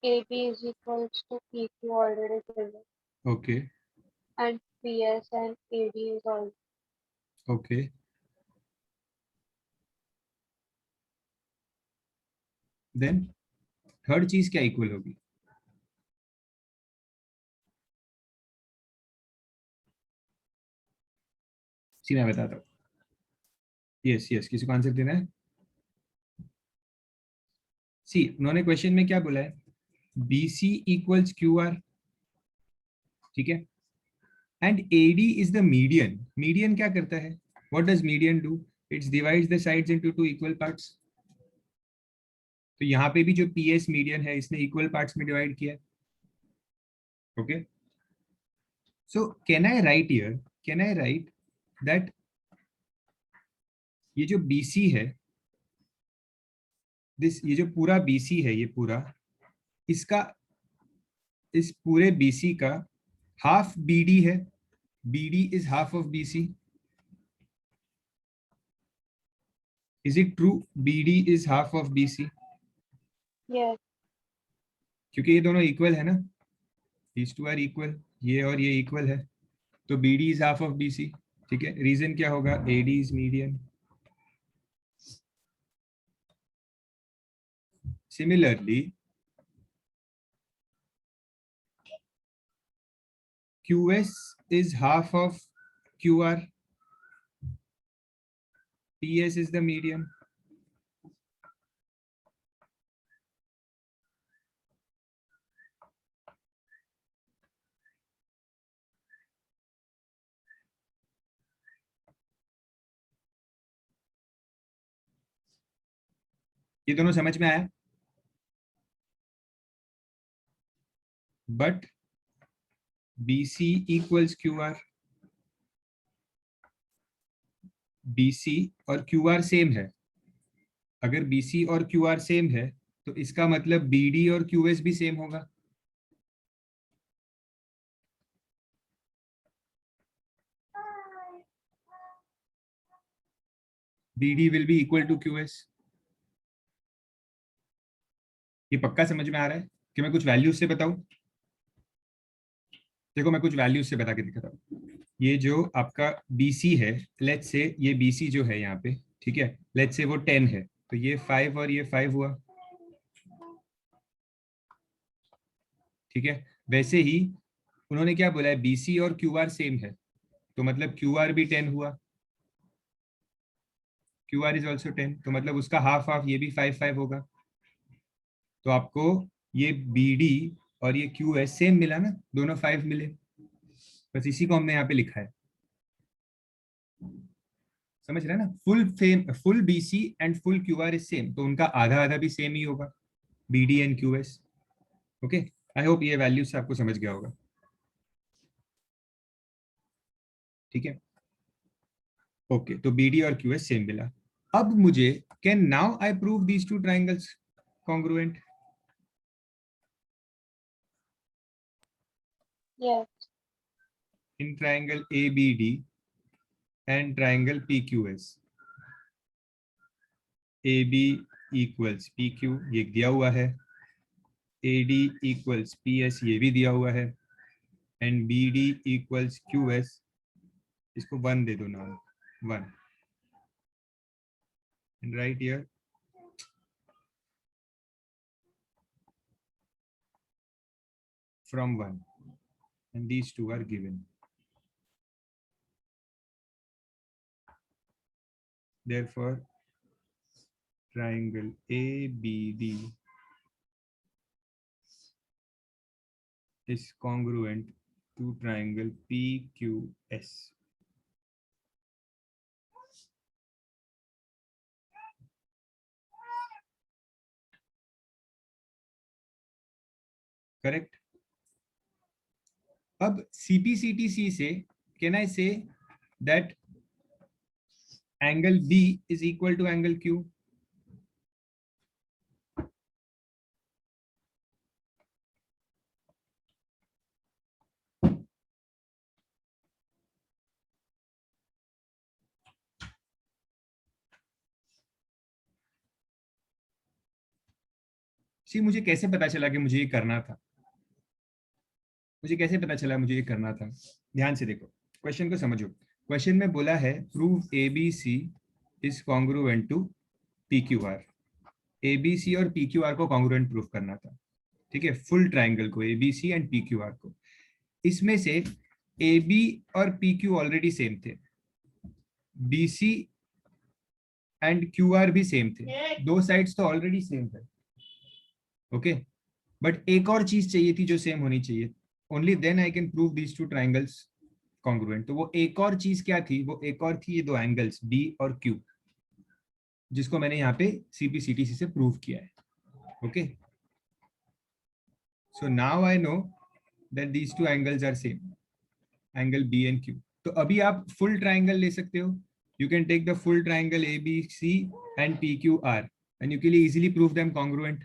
AB is equals to PQ already given, Okay, and PS and AD is all. okay. Then third चीज क्या equal होगी? सी मैं बताता हूँ. यस यस, किसी को आंसर देना है? सी, उन्होंने क्वेश्चन में क्या बोला है? BC इक्वल्स QR, ठीक है, and AD is the median. Median क्या करता है? What does median do? It's divides the sides into two equal parts. तो यहाँ पे भी जो PS मीडियन है, इसने इक्वल पार्ट्स में डिवाइड किया. Okay, so can I right here, can I right that ये जो BC है, ये जो पूरा BC है, ये पूरा, इसका, इस पूरे BC का हाफ BD है. BD is half of BC. Is it true? BD is half of BC. Yes. क्योंकि ये दोनों इक्वल है ना, these two are equal, ये और ये इक्वल है, तो BD is half of BC. ठीक है, रीजन क्या होगा? AD is median. Similarly, QS is half of QR. PS is the median. ये दोनों समझ में आया? But BC equals QR. BC और QR सेम है. अगर BC और QR सेम है तो इसका मतलब BD और QS भी सेम होगा. BD will be equal to QS. ये पक्का समझ में आ रहा है कि मैं कुछ वैल्यूज से बताऊं? देखो, मैं कुछ वैल्यूज से बता के दिखाता हूं. ये जो आपका BC है, लेट्स से ये BC जो है यहाँ पे, ठीक है, लेट्स से वो 10 है, तो ये 5 और ये 5 हुआ. ठीक है, वैसे ही उन्होंने क्या बोला है? BC और QR सेम है, तो मतलब QR भी 10 हुआ. QR इज ऑल्सो 10, तो मतलब उसका हाफ हाफ, ये भी 5 होगा. तो आपको ये BD और ये QS सेम मिला ना, दोनों 5 मिले. बस इसी को हमने यहाँ पे लिखा है. समझ रहे हैं ना? Full BC and full QR is same, तो उनका आधा आधा भी सेम ही होगा, BD and QS. Okay, I hope ये वैल्यू से आपको समझ गया होगा. ठीक है, ओके, तो BD और QS सेम मिला. अब मुझे, can now I prove these two triangles congruent? Yes. In triangle ABD and triangle PQS. AB equals PQ, ये दिया हुआ है. AD equals PS, ये भी दिया हुआ है. And BD equals QS, इसको 1 दे दो नाम, 1. And right here, from 1. And these two are given. Therefore, triangle ABD is congruent to triangle PQS. Correct? अब CPCTC से can I say that angle B is equal to angle Q? सी मुझे कैसे पता चला कि मुझे ये करना था, मुझे कैसे पता चला मुझे ये करना था? ध्यान से देखो, क्वेश्चन को समझो। क्वेश्चन में बोला है prove A B C is congruent to P Q R. A B C और पी क्यू आर को कॉन्ग्रुएंट प्रूफ करना था, ठीक है, फुल ट्राइंगल को, A B C and P Q R को। इसमें से ए बी और पी क्यू ऑलरेडी सेम थे, B C and Q R भी सेम थे, दो साइड्स तो ऑलरेडी सेम थे, ओके। बट एक और चीज चाहिए थी जो सेम होनी चाहिए, only then I can prove these two triangles congruent. तो वो एक और चीज क्या थी? वो एक और थी ये दो एंगल्स बी और क्यू, जिसको मैंने यहाँ पे सीपीसीटीसी से प्रूव किया है, okay. So now I know that these two angles are same, angle B and Q. तो अभी आप फुल ट्राइंगल ले सकते हो, you can take the full triangle ABC and PQR and you can easily prove them congruent.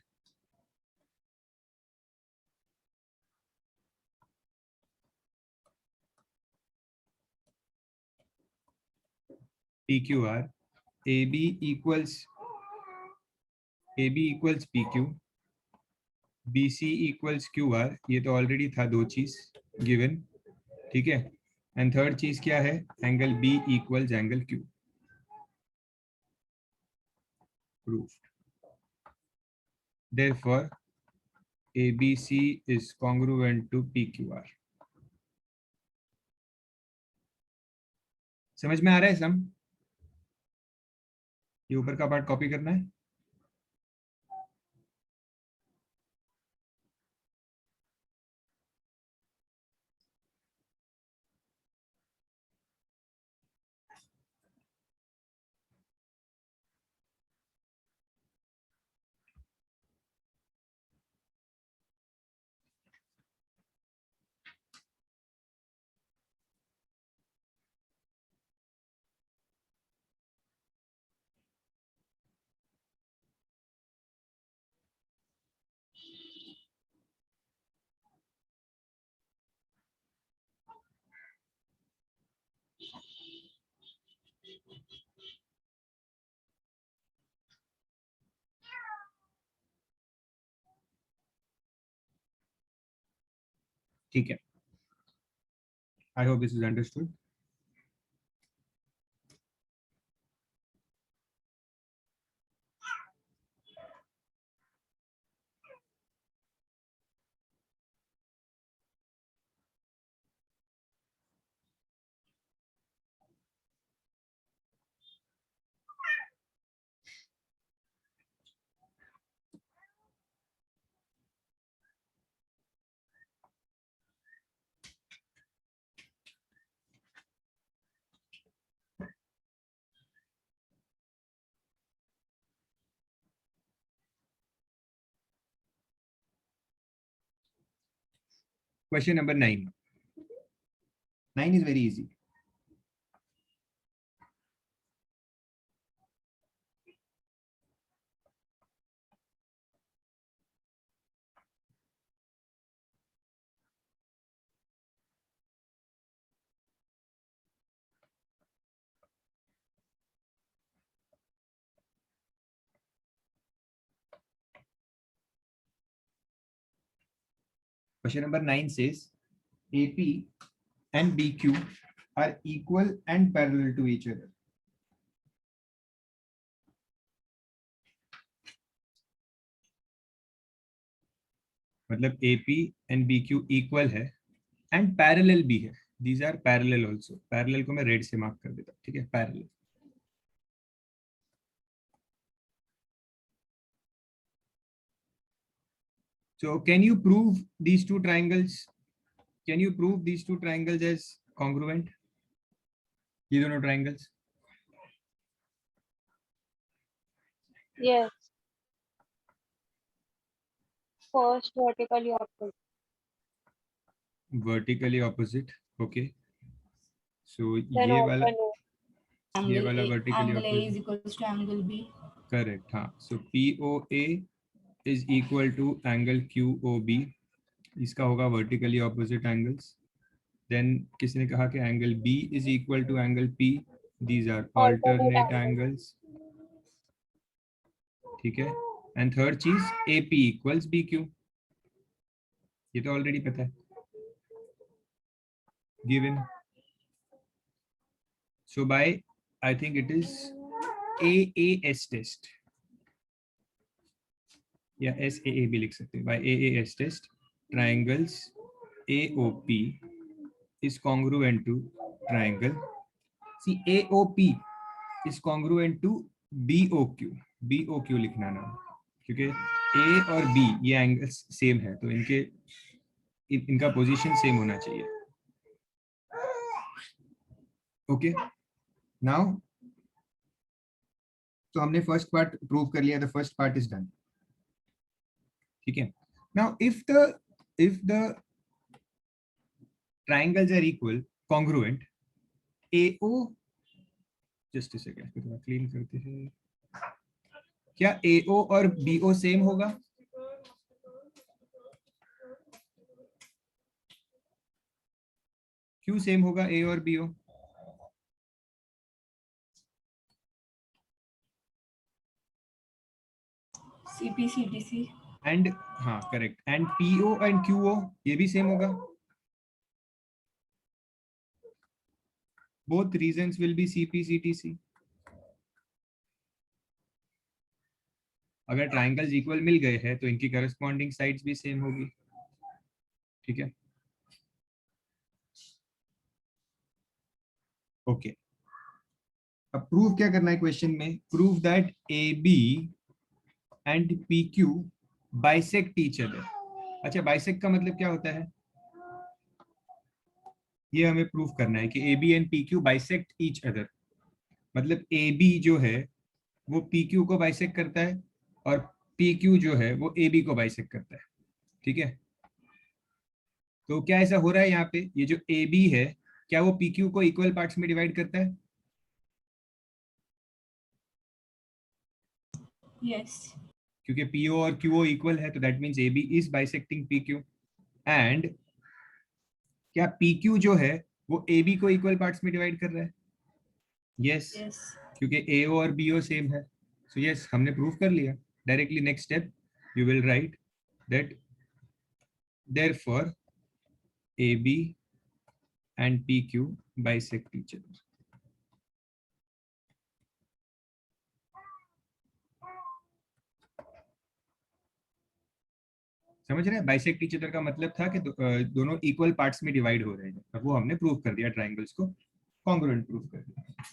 PQR, AB equals PQ, BC equals QR, ये तो already था दो चीज गिवन, ठीक है। एंड थर्ड चीज क्या है? Angle B equals angle Q, proved. Therefore ABC is congruent to PQR. समझ में आ रहा है सम? ये ऊपर का पार्ट कॉपी करना है। ठीक है, I hope this is understood. Question number 9. 9 is very easy. Question number 9 says AP and BQ are equal and parallel to each other. मतलब AP and BQ equal है and parallel भी है. These are parallel also. Parallel को मैं red से mark कर देता हूँ, ठीक है, parallel. So can you prove these two triangles? Can you prove these two triangles as congruent? ये दोनों triangles? Yes. First vertically opposite. Vertically opposite, okay. So Then ये वाला Angle vertically A is opposite. equals to angle B. Correct, हाँ. So POA is equal to angle QOB. इसका होगा vertically opposite angles. Then किसने कहा कि angle B is equal to angle P? These are alternate angles. ठीक है. And third चीज AP equals BQ, ये तो ऑलरेडी पता है, given. So by, I think it is AAS test या SAA भी लिख सकते हैं. By AAS test, triangles AOP is congruent to triangle. See, AOP is congruent to BOQ. BOQ लिखना ना, क्योंकि A और B ये एंगल्स सेम है, तो इनका पोजीशन सेम होना चाहिए. ओके, नाउ तो हमने फर्स्ट पार्ट प्रूव कर लिया, the first part is done. ठीक है. Now if the triangles are equal, congruent, AO, just a second थोड़ा क्लीन करते हैं. क्या AO और BO सेम होगा? क्यों सेम होगा A और BO? CPCTC. एंड हाँ correct, and PO and QO ये भी सेम होगा. Both reasons will be CPCTC. अगर ट्राइंगल्स इक्वल मिल गए हैं तो इनकी करस्पॉन्डिंग साइड्स भी सेम होगी. ठीक है. ओके, अब प्रूव क्या करना है क्वेश्चन में? Prove that AB and PQ bisect each other. अच्छा, बाइसेक्ट का मतलब क्या होता है? ये हमें प्रूव करना है कि AB and PQ bisect each other. मतलब AB जो है वो PQ को बाइसेक्ट करता है और PQ जो है वो AB को बाइसेक्ट करता है. ठीक है. तो क्या ऐसा हो रहा है यहाँ पे? ये जो AB है क्या वो PQ को इक्वल पार्ट्स में डिवाइड करता है? Yes. क्योंकि PO और QO इक्वल है तो that means AB is bisecting PQ. And क्या PQ जो है वो AB को इक्वल पार्ट्स में डिवाइड कर रहा है? Yes, Yes. क्योंकि AO और BO सेम है. सो यस, हमने प्रूव कर लिया. Directly next step you will write that therefore AB and PQ bisect each other. समझ रहे हैं? बाइसेक्ट ईच अदर का मतलब था कि दोनों इक्वल पार्ट्स में डिवाइड हो रहे हैं. अब वो हमने प्रूव कर दिया, ट्राइंगल्स को कॉन्ग्रुएंट प्रूव कर दिया.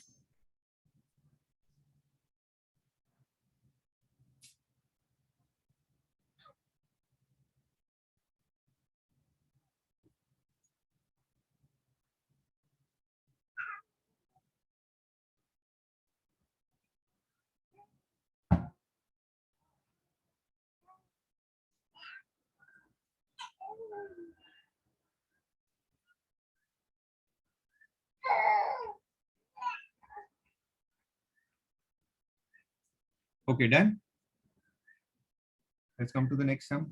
Okay, done. Let's come to the next sum.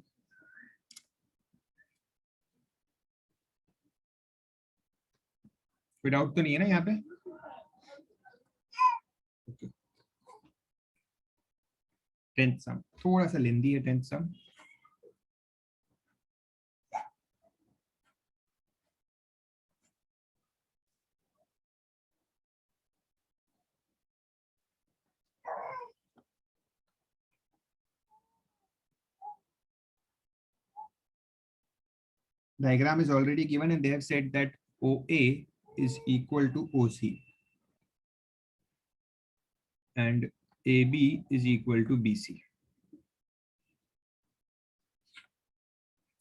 कोई डाउट तो नहीं है ना यहाँ पे? Okay. 10th sum थोड़ा सा लेंदी है. 10th sum diagram is already given and they have said that OA is equal to OC and AB is equal to BC.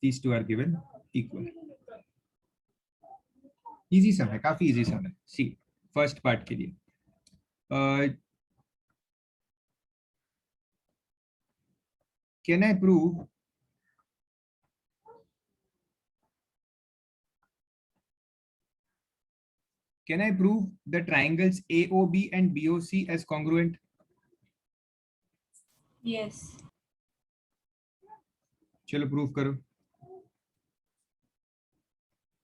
These two are given equal. Easy sum है, काफी easy sum है. See, first part के लिए can I prove the triangles AOB and BOC as congruent? Yes. चलो prove करो.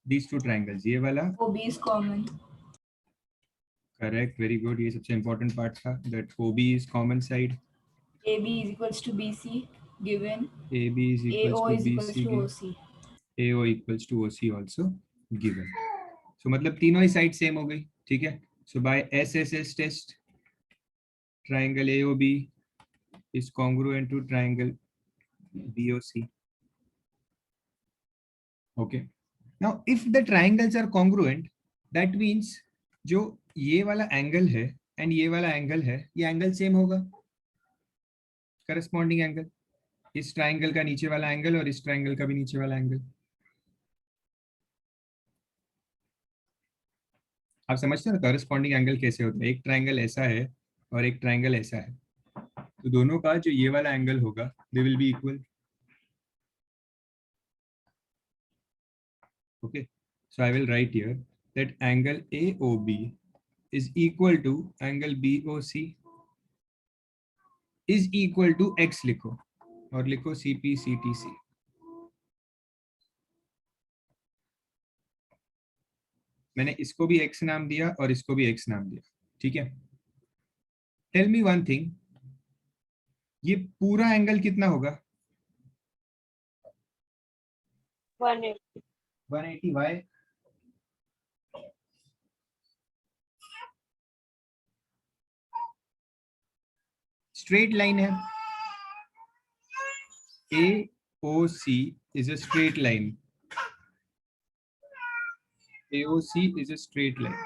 These two triangles, ये वाला OB is common. Correct, very good. ये सबसे इंपॉर्टेंट पार्ट था, that OB is common side. AB is equals to BC given. AB is equals AO to is equals BC, to OC. AO equals to OC also given. So मतलब तीनों ही side same हो गई, ठीक है. So by SSS test, triangle AOB is congruent to triangle BOC. Okay. Now if the triangles are congruent, that means जो ये वाला angle है एंड ये वाला एंगल है, ये एंगल सेम होगा, करस्पॉन्डिंग एंगल. इस ट्राइंगल का नीचे वाला एंगल और इस ट्राइंगल का भी नीचे वाला एंगल. आप समझते हो ना करस्पॉन्डिंग एंगल कैसे होता है. एक ट्राइंगल ऐसा है और एक ट्राइंगल ऐसा है, तो दोनों का जो ये वाला एंगल होगा they will be equal. Okay, so I will write here that angle AOB is equal to angle BOC is equal to x लिखो और लिखो CP CTC. मैंने इसको भी x नाम दिया और इसको भी x नाम दिया, ठीक है. टेल मी वन थिंग, ये पूरा एंगल कितना होगा? 180. 180. वाई? स्ट्रेट लाइन है. AOC is a straight line. AOC is a straight line.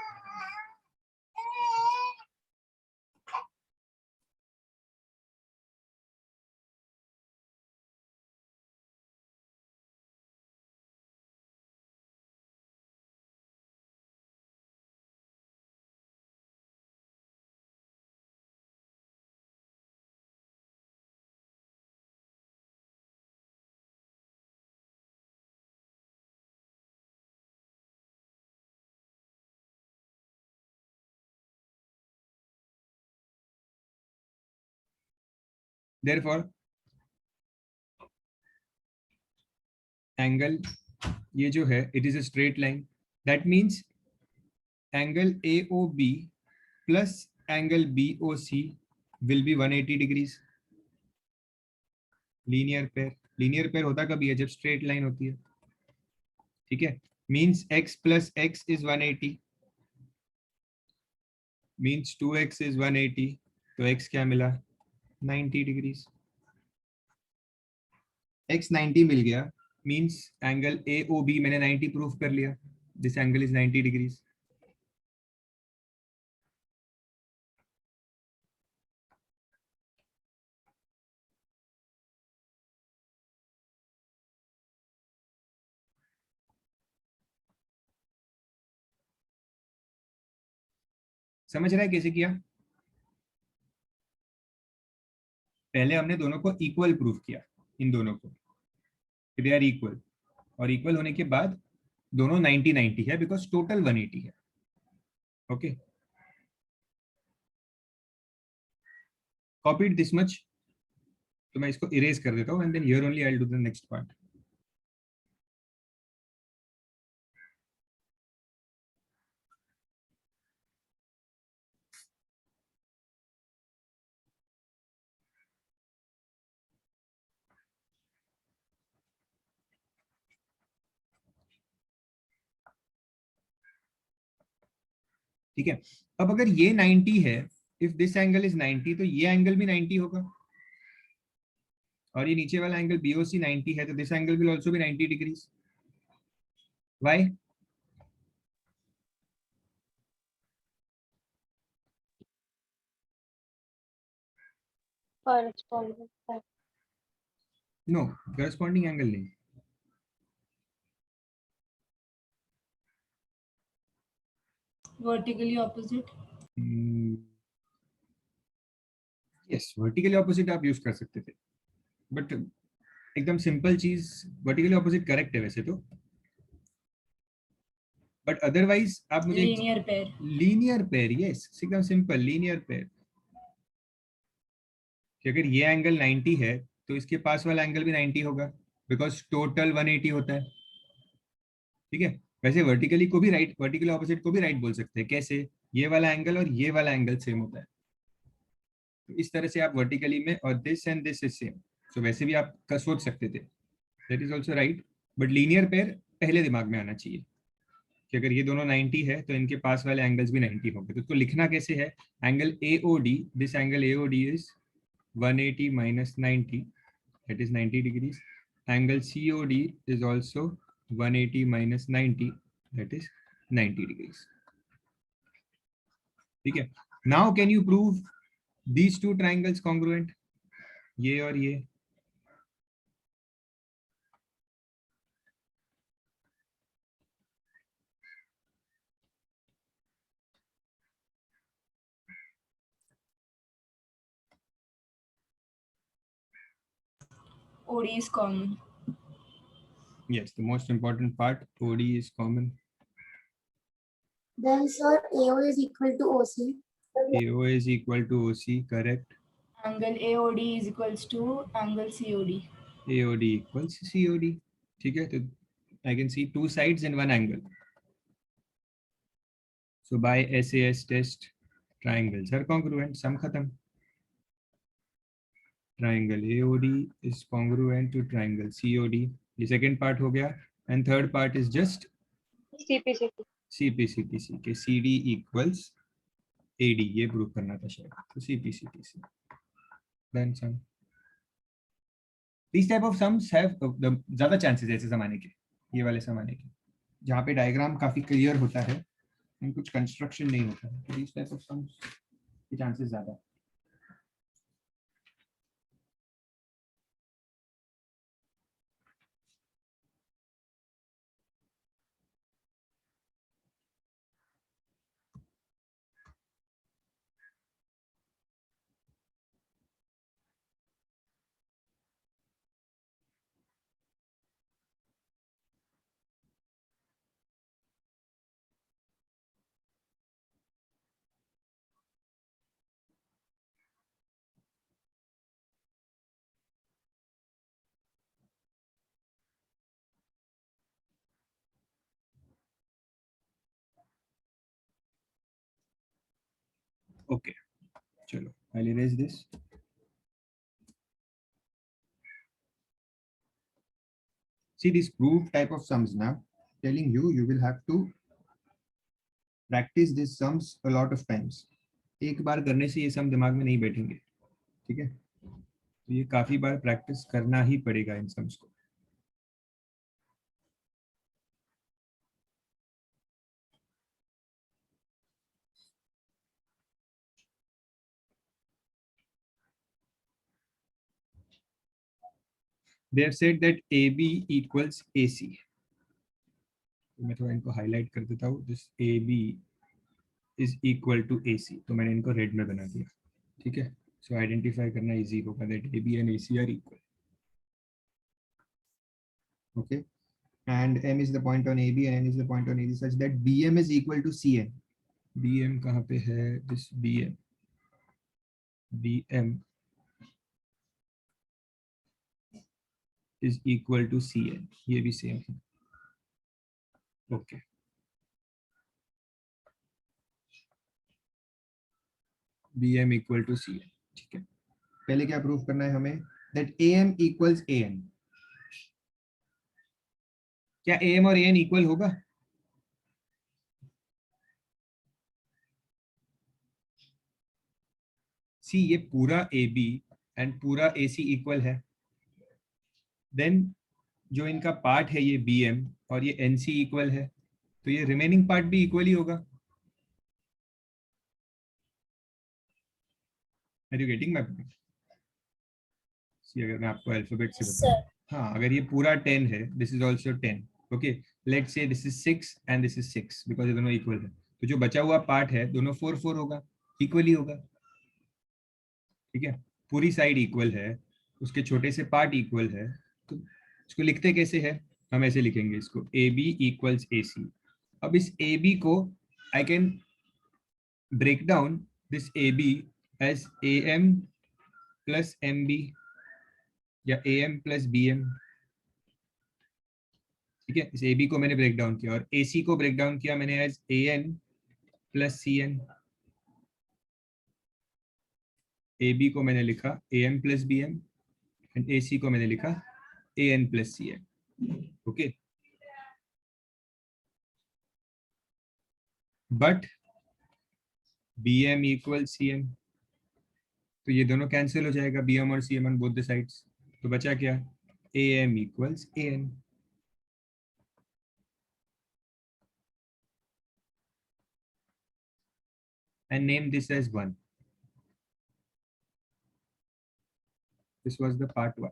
Therefore, angle ये जो है it is a straight line. That means angle AOB plus angle BOC will be 180 degrees. Linear pair होता कभी है? जब straight line होती है, ठीक है. Means x plus x is 180, means 2x is 180. तो x क्या मिला? 90 डिग्रीज. x 90 मिल गया, मीन्स एंगल AOB मैंने 90 प्रूफ कर लिया. This angle is 90 degrees. समझ रहा है कैसे किया? पहले हमने दोनों को इक्वल प्रूफ किया, इन दोनों को दे आर इक्वल, और इक्वल होने के बाद दोनों 90 90 है बिकॉज टोटल 180 है. Okay, copied this much. तो मैं इसको इरेज कर देता हूँ and then here only I will do the next part. ठीक है. अब अगर ये 90 है, इफ दिस एंगल इज 90, तो ये एंगल भी 90 होगा, और ये नीचे वाला एंगल BOC 90 है, तो this angle will also be 90 degrees. Why? Corresponding side. No, corresponding angle नहीं. Vertically opposite. Yes, vertically opposite आप यूज कर सकते थे, बट एकदम सिंपल चीज वर्टिकली ऑपोजिट करेक्ट है वैसे तो, बट अदरवाइज आप मुझे Linear pair. Linear pair, yes एकदम सिंपल लीनियर पेयर. कि अगर ये एंगल 90 है तो इसके पास वाला एंगल भी 90 होगा बिकॉज टोटल 180 होता है. ठीक है. वैसे वर्टिकली को भी राइट, वर्टिकली ऑपोजिट को भी राइट बोल सकते हैं. कैसे? ये वाला एंगल और ये वाला एंगल सेम होता है. तो इस तरह से आप वर्टिकली में, और this and this is same, तो वैसे भी आप का सोच सकते थे, that is also right, but linear pair पहले दिमाग में आना चाहिए कि अगर ये दोनों 90 है तो इनके पास वाले एंगल्स भी 90 होंगे। तो इसको लिखना कैसे है, angle AOD, this angle AOD is 180 minus 90, that is 90 degrees. Angle COD is also 180 minus 90, that is 90 degrees. ठीक है, now can you prove these two triangles congruent, ये और ये? OD is common. Yes, the most important part, OD is common. Then sir, AO is equal to OC. AO is equal to OC, correct. Angle AOD is equals to angle COD. AOD equals COD. ठीक है, तो I can see two sides in one angle. So by SAS test, triangles are congruent. Sum khatam. Triangle AOD is congruent to triangle COD. The second part हो गया, and third part is just CPCT. CPCTC के CD equals AD, ये prove करना था शायद, तो CPCTC. Then sum. These type of sums have the ज़्यादा chances ऐसे सम आने के, ये वाले सम आने के, जहाँ पे डायग्राम काफी क्लियर होता है, कुछ कंस्ट्रक्शन नहीं होता है, तो these type of sums के चांसेस ज़्यादा है. Okay, chalo, I'll erase this. See this proof type of sums now, telling you will have to practice these sums a lot of times. एक बार करने से ये सम दिमाग में नहीं बैठेंगे, ठीक है, तो ये काफी बार प्रैक्टिस करना ही पड़ेगा इन सम्स को. They have said that AB equals AC. तो मैं थोड़ा इनको हाईलाइट कर देता हूँ. This AB is equal to AC. तो मैंने इनको रेड में बना दिया, ठीक है. So identify करना इजी होगा that AB and AC are equal. Okay, and M is the point on AB and N is the point on AC such that BM is equal to CN. BM कहाँ पे है? This BM is equal to CN. ये भी same है. Okay. BM equal to CN. ठीक है, पहले क्या प्रूफ करना है हमें? That AM equals AN. क्या AM और AN इक्वल होगा? सी ये पूरा AB एंड पूरा AC इक्वल है, देन जो इनका पार्ट है ये BM और ये NC इक्वल है, तो ये रिमेनिंग पार्ट भी इक्वल ही होगा. Are you getting my point? See अगर मैं आपको अल्फाबेट से बताऊं, हाँ, अगर ये पूरा 10 है, this is also 10. Okay, let's say this is 6 and this is 6 because ये दोनों इक्वल है, तो जो बचा हुआ पार्ट है दोनों 4 4 होगा, इक्वल ही होगा. ठीक है, पूरी साइड इक्वल है, उसके छोटे से पार्ट इक्वल है, तो इसको लिखते कैसे है? हम ऐसे लिखेंगे इसको, AB equals AC. अब इस AB को I can break down this AB as AM plus MB या AM प्लस BM. ठीक है, इस AB को मैंने ब्रेक डाउन किया और AC को ब्रेक डाउन किया मैंने as AN plus CN. AB को मैंने लिखा AM plus BM and AC को मैंने लिखा AN plus CN. Okay, but BM equal CM, तो ये दोनों कैंसिल हो जाएगा, BM और CM on both the sides. तो बचा क्या? AM equals AN. And name this as 1. This was the part 1.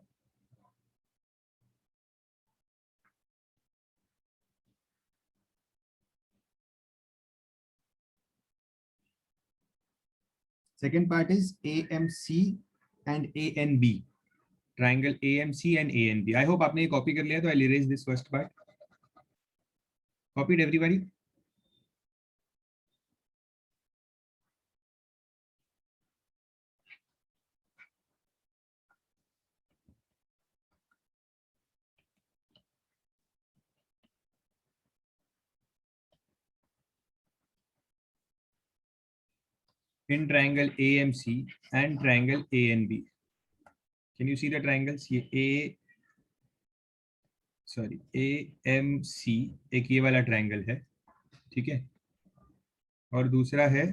Second part is AMC and ANB. Triangle AMC and ANB. I hope आपने ये copy कर लिया, तो I'll erase this first part. Copied everybody? In triangle AMC and triangle ANB. Can you see the triangles? ये AMC एक ये वाला triangle है, ठीक है, और दूसरा है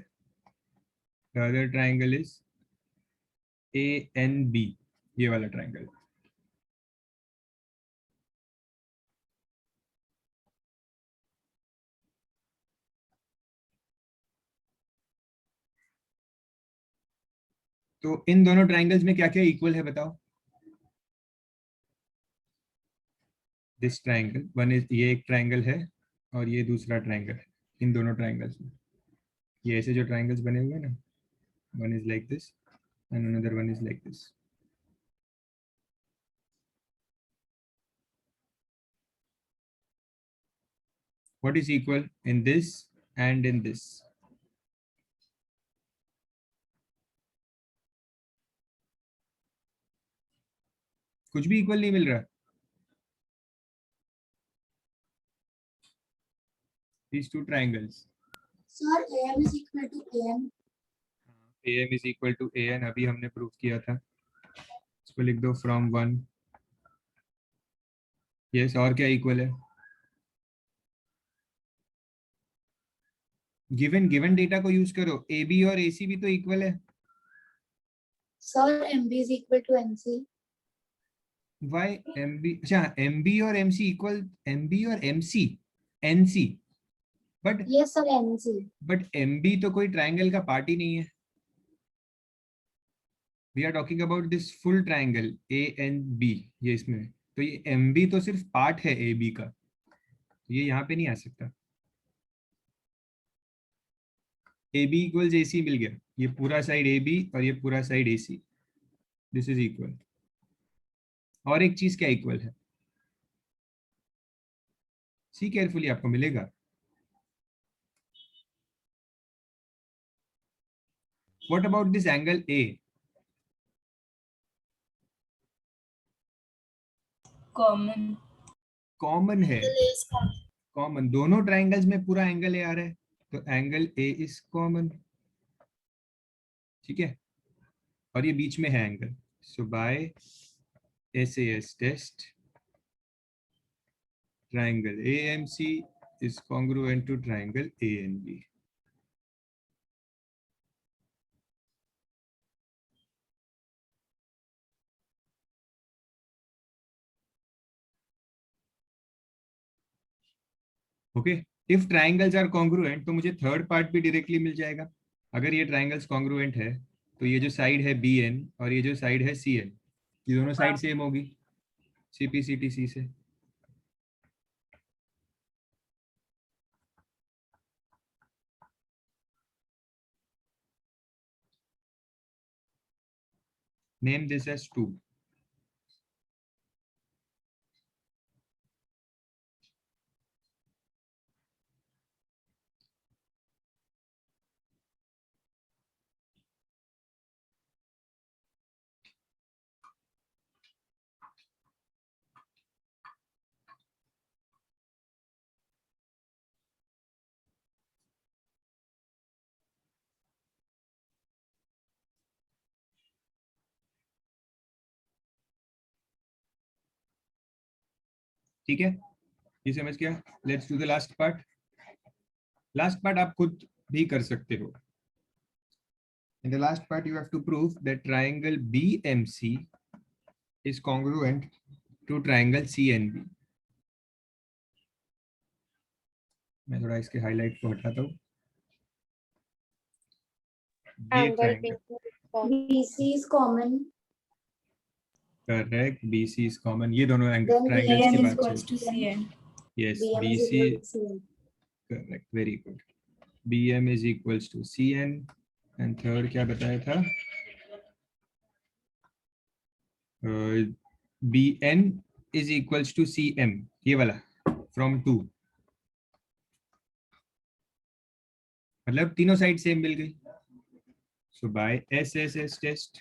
the other triangle is ANB, ये वाला ट्रायंगल. तो इन दोनों ट्रायंगल्स में क्या क्या इक्वल है बताओ? दिस ट्रायंगल वन इज, ये एक ट्रायंगल है और ये दूसरा ट्रायंगल है. इन दोनों ट्रायंगल्स में ये ऐसे जो ट्रायंगल्स बने हुए हैं ना, one is like this and another one is like this. What is equal in this and in this? कुछ भी इक्वल नहीं मिल रहा. These two triangles. Sir, AM is equal to AM. AM is equal to AN, अभी हमने prove किया था. इसको लिख दो from 1. यस, और क्या इक्वल है? गिवन डेटा को यूज करो. AB और AC भी तो इक्वल है. Sir, MB is equal to NC. Why MB? अच्छा, MB और MC इक्वल, MB और MC NC, but Yes, sir, NC. But MB तो कोई ट्रायंगल का पार्ट ही नहीं है. We are talking about this full triangle ANB. ये इसमें तो ये MB तो सिर्फ पार्ट है AB का, ये यहाँ पे नहीं आ सकता. AB इक्वल्स AC मिल गया. ये पूरा साइड AB और ये पूरा side AC. This is equal. और एक चीज क्या इक्वल है? सी केयरफुली, आपको मिलेगा. What about this angle A? Common. Common है. कॉमन, दोनों ट्रायंगल्स में पूरा एंगल A आ रहा है, तो एंगल A इज कॉमन. ठीक है, और ये बीच में है angle. So by SAS test, triangle AMC is congruent to triangle ANB. Okay, if triangles are congruent तो मुझे थर्ड पार्ट भी डायरेक्टली मिल जाएगा. अगर ये ट्राइंगल्स कॉन्ग्रुएंट है तो ये जो साइड है BN और ये जो साइड है CN, ये दोनों साइड सेम होगी CPCTC से. Name this as 2. ठीक है, ये समझ गया। Let's do the last part. Last part आप खुद भी कर सकते हो। In the last part, you have to prove that triangle BMC is congruent to triangle CNB. मैं थोड़ा इसके हाईलाइट को हटाता हूँ। ये Angle triangle, BC is common. correct. BC is common. ये दोनों एंगल Then ट्रायंगल्स BM की is बात equals चल। to CN. Yes, BM is BC, equal to CN. correct. Very good. BM is equals to CN and third क्या बताया था? BN is equals to CM, ये वाला from 2, मतलब तीनों साइड सेम मिल गई। So by SSS test,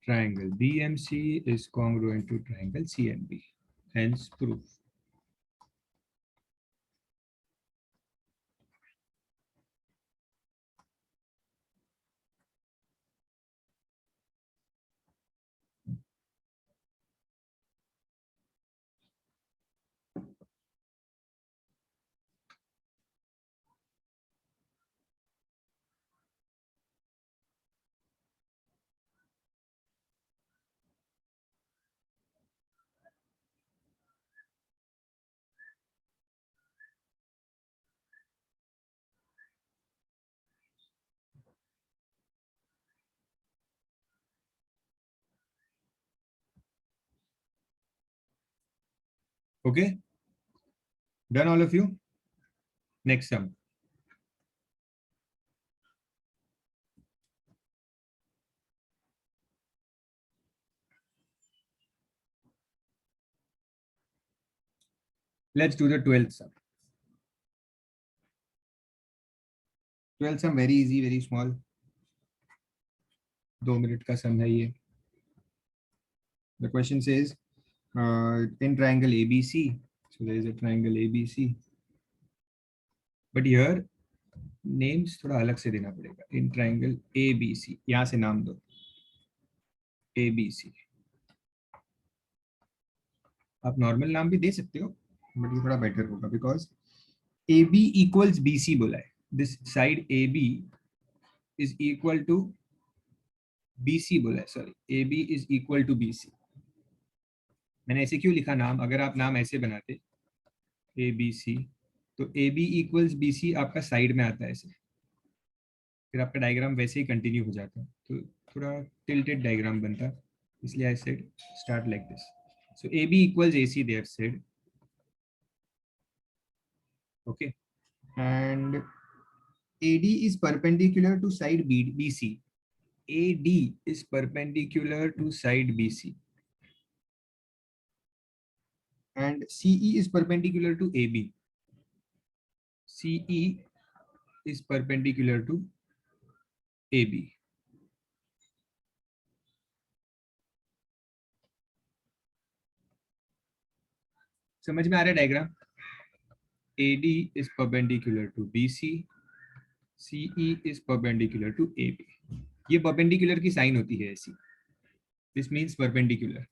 triangle BMC is congruent to triangle CNB, hence proof. Okay, done all of you. Next sum. Let's do the 12th sum. 12th sum very easy, very small. 2 minute का sum है ये. The question says in triangle ABC, so there is a triangle ABC, but here names थोड़ा अलग से देना पड़ेगा. In triangle ABC, यहाँ से नाम दो ABC. आप नॉर्मल नाम भी दे सकते हो, बट ये थोड़ा बेटर होगा बिकॉज AB equals BC बोला है. This side AB is equal to BC बोला है, sorry AB is equal to BC. मैंने ऐसे क्यों लिखा नाम? अगर आप नाम ऐसे बनाते ABC, तो AB equals BC आपका साइड में आता है ऐसे, फिर आपका डायग्राम वैसे ही कंटिन्यू हो जाता, तो थोड़ा टिल्टेड डायग्राम बनता, इसलिए I said start like this. So AB equals AC they have said. Okay, and AD is perpendicular to side BC. AD is perpendicular to side BC. And CE is perpendicular to AB. CE is perpendicular to AB. समझ में आ रहा है diagram? AD is perpendicular to BC. CE is perpendicular to AB. ये perpendicular की sign होती है ऐसी. This means perpendicular.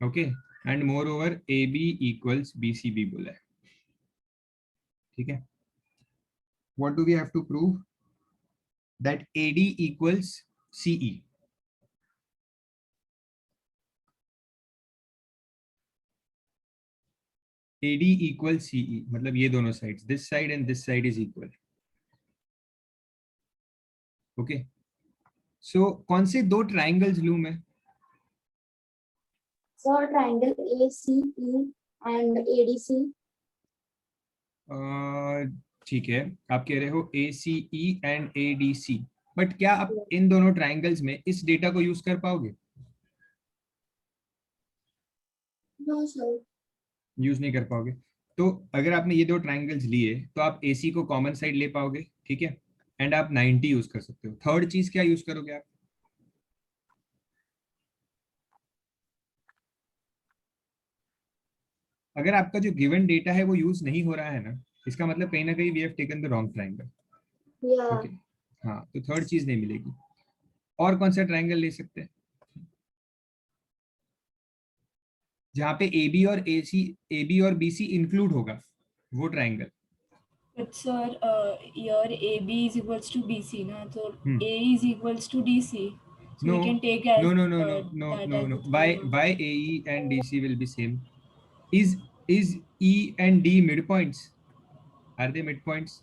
Okay, and moreover AB equals BC भी बोला है. ठीक है. What do we have to prove? That AD equals CE. AD equals CE, मतलब ये दोनों sides, this side and this side is equal. Okay. So कौन से दो triangles लूं मैं? So triangle ACE and ADC. ठीक है, आप कह रहे हो ACE and ADC, बट क्या आप इन दोनों ट्राइंगल्स में इस डेटा को यूज कर पाओगे? No, sir. यूज नहीं कर पाओगे. तो अगर आपने ये दो ट्राइंगल्स लिए तो आप AC को कॉमन साइड ले पाओगे, ठीक है, एंड आप 90 यूज कर सकते हो. थर्ड चीज क्या यूज करोगे आप? अगर आपका जो गिवन डेटा है वो यूज नहीं हो रहा है ना, इसका मतलब कहीं ना कहीं we have taken the wrong triangle. Yeah. Okay, हाँ, तो थर्ड चीज नहीं मिलेगी. और कौन सा ट्राइंगल ले सकते हैं? जहाँ पे AB और AB और BC इंक्लूड होगा वो triangle. But sir, here AB is equals to BC, na? So Hmm. A is equals to DC. So No, we can take as no, that as the Why triangle. AE and DC will be same? Is E and D midpoints? Are they midpoints?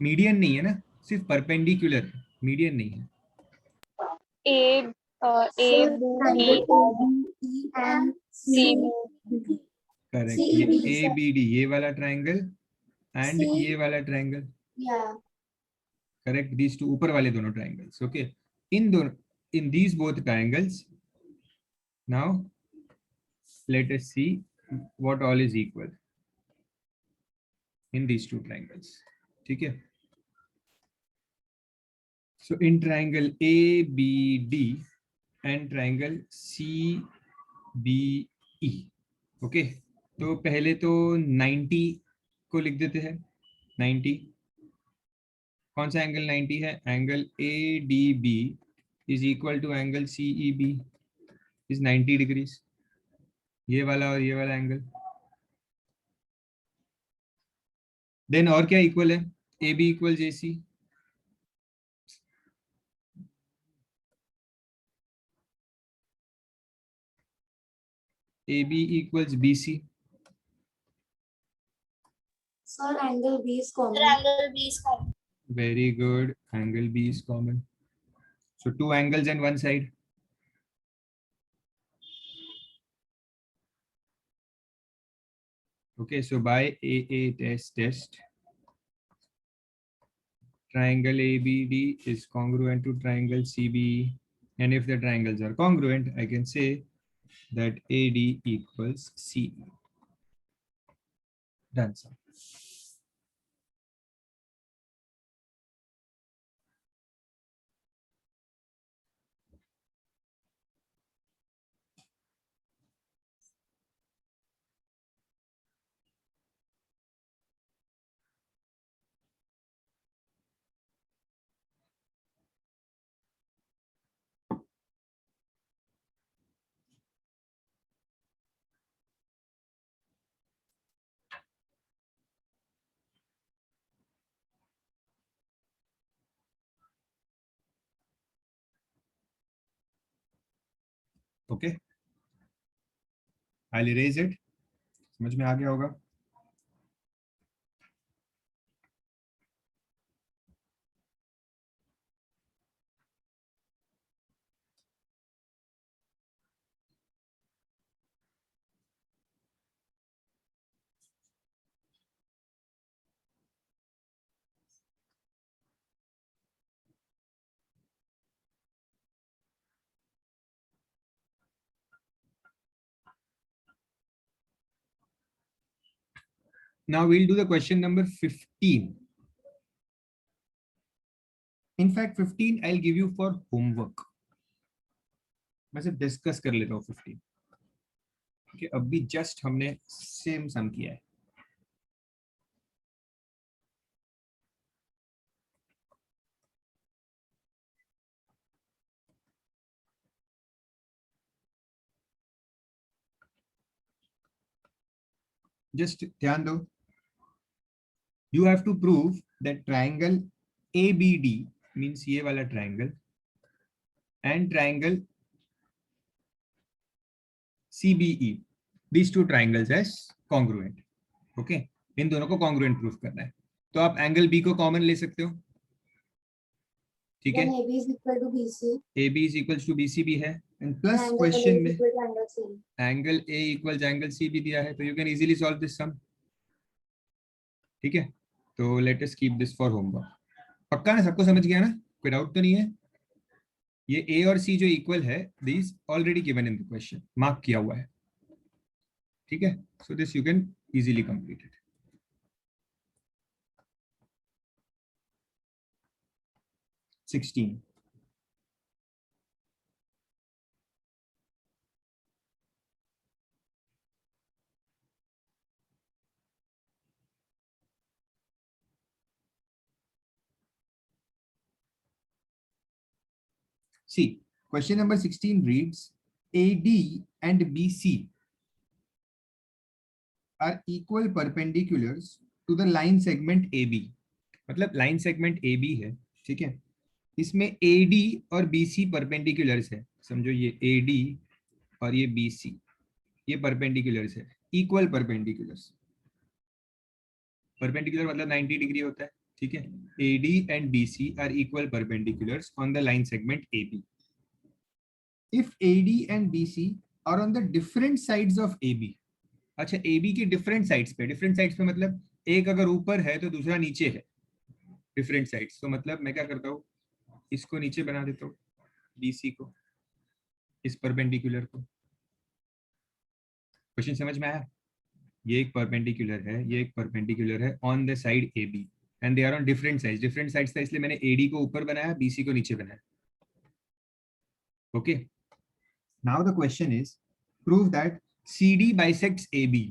Median नहीं है ना, सिर्फ perpendicular, median नहीं है। A, So A, triangle B, ABE and C, CBD. Correct, ये CEBD, sir. ABD ये वाला triangle and C, ये वाला triangle, yeah. Correct, these two ऊपर वाले दोनों ट्राइंगल्स। ओके, इन दोनों, in these both triangles, now let us see what all is equal in these two triangles. ठीक है, so in triangle ABD and triangle CBE, okay, तो पहले तो 90 को लिख देते हैं। 90, कौन सा एंगल 90 है? Angle ADB is equal to angle CEB is 90 degrees, ये वाला और ये वाला एंगल। देन और क्या इक्वल है? AB equal JC, AB equals BC. Sir, angle B is common. Very good. Angle B is common. So two angles and one side. Okay, so by AA test, triangle ABD is congruent to triangle CBE. And if the triangles are congruent, I can say that AD equals CE. Done, sir. Okay, I'll erase it. समझ में आ गया होगा? Now we'll do the question number 15. In fact, 15 I'll give you for homework. मैं सिर्फ discuss कर लेता हूँ 15. Okay, अभी जस्ट हमने सेम सम किया है. Just ध्यान दो. You have to prove that triangle ABD means ये वाला triangle and triangle CBE, these two triangles as congruent. Okay, इन दोनों को congruent proof करना है. तो आप एंगल B को कॉमन ले सकते हो. ठीक है, Then AB is equal to BC. AB is equals to BC भी है, and plus Angle A question is में equal to angle C. Angle A equals angle C भी दिया है, तो you can easily solve this sum. ठीक है, तो let us keep this for homework. पक्का ना, सबको समझ गया ना, कोई डाउट तो नहीं है? ये A और C जो इक्वल है, these already given in the question, mark किया हुआ है. ठीक है, so this you can easily complete it. Sixteen. See, question number 16 reads, AD and BC are equal perpendiculars to the line segment AB. मतलब line segment AB है, ठीक है, इसमें AD और BC परपेंडिकुलर्स है, समझो ये AD और ये BC, ये परपेंडिकुलर्स है, इक्वल परपेंडिकुलर्स। परपेंडिकुलर मतलब 90 डिग्री होता है, ठीक है। AD and BC are equal perpendiculars on the line segment AB. If AD and BC are on the different sides of AB, अच्छा AB की डिफरेंट साइड्स पे मतलब एक अगर ऊपर है तो दूसरा नीचे है, डिफरेंट साइड्स, तो मतलब मैं क्या करता हूँ, इसको नीचे बना देता हूँ, BC को, इस परपेंडिकुलर को। क्वेश्चन समझ में आया? ये एक परपेंडिकुलर है, ये एक परपेंडिकुलर है on the side AB and they are on different sides. Different sides था इसलिए मैंने AD को ऊपर बनाया, BC को नीचे बनाया। Okay, now the question is prove that CD bisects AB।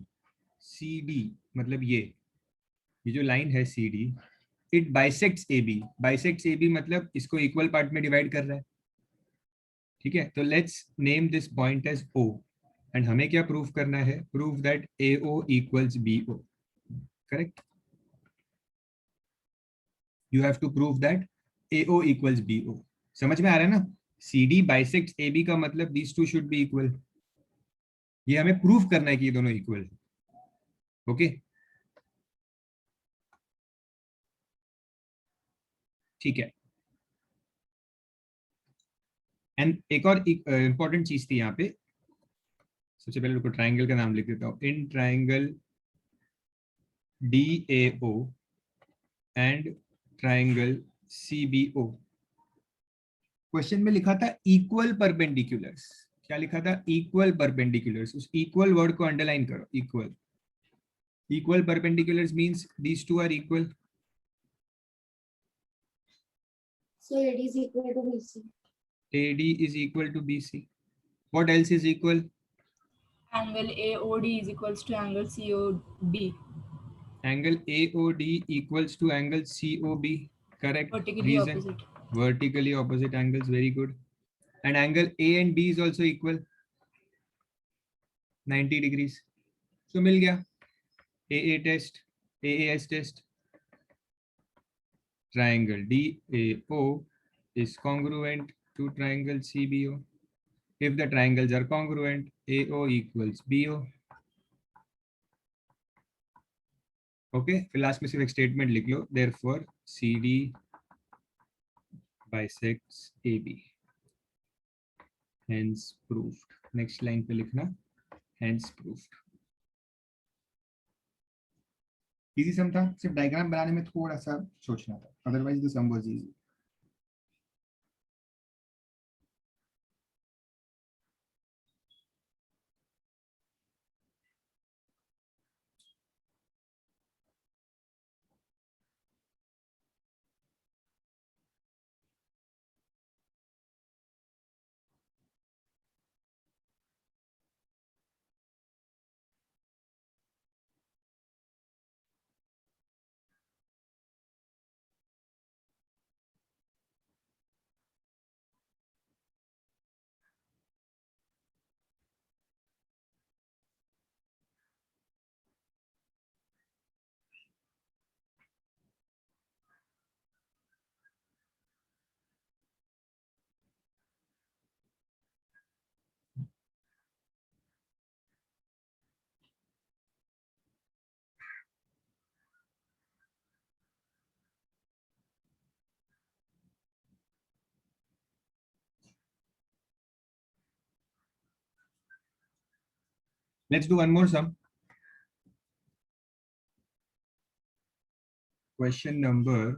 CD मतलब ये जो लाइन है CD, it bisects AB। Bisects AB मतलब इसको इक्वल पार्ट में डिवाइड कर रहा है, ठीक है। तो let's name this point as O and हमें क्या प्रूव करना है, prove that AO equals BO। Correct, you have to prove that AO equals BO। समझ में आ रहा है ना? CD बाइसेक्ट्स AB का मतलब these two should be equal. ये हमें प्रूव करना है कि ये दोनों इक्वल है। ओके, ठीक है। एंड एक और इंपॉर्टेंट चीज थी यहाँ पे, सबसे पहले रुको ट्राइंगल का नाम लिख देता हूँ। In triangle DAO and triangle CBO, question में लिखा था इक्वल परपेंडिकुलर्स। क्या लिखा था? Equal perpendiculars. उस इक्वल वर्ड को अंडरलाइन करो, equal. Equal perpendiculars means these two are equal. So AD is equal to BC. AD is equal to BC. What else is equal? Angle AOD is equals to angle COB. Angle AOD equals to angle COB. Correct. Vertically Reason? opposite. Vertically opposite angles. Very good. And angle A and B is also equal, 90 degrees. So मिल गया AA test, AAS test. Triangle DAO is congruent to triangle CBO. If the triangles are congruent, AO equals BO. Okay, फिर last में सिर्फ एक statement लिख लो, therefore CD bisects AB, hence proved। Next line पे लिखना hence proved। Easy सम था, सिर्फ diagram बनाने में थोड़ा सा सोचना था, otherwise the sum was easy. Let's do one more sum. Question number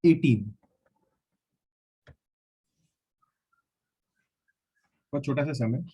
18। बहुत छोटा सा सम है।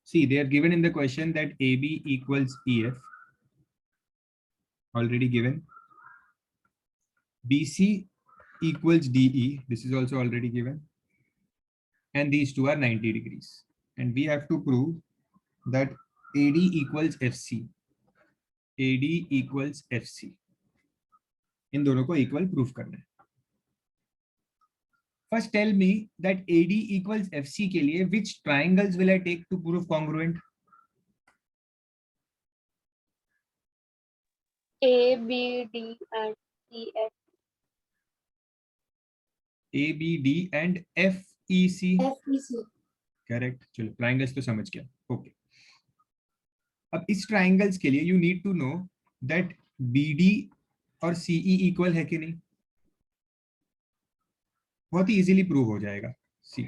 See, they are given in the question that AB equals EF, already given. BC equals DE, this is also already given. And these two are 90 degrees. And we have to prove that AD equals FC. AD equals FC. इन दोनों को equal proof करना है. First tell me that AD equals FC के लिए which triangles will I take to prove congruent? A, B, D, and E, F. A, B, D and F, E, C. FEC. Correct. चलो triangles तो समझ गया. Okay. अब इस triangles के लिए you need to know that BD और CE equal है कि नहीं. बहुत ही इजीली प्रूव हो जाएगा. सी,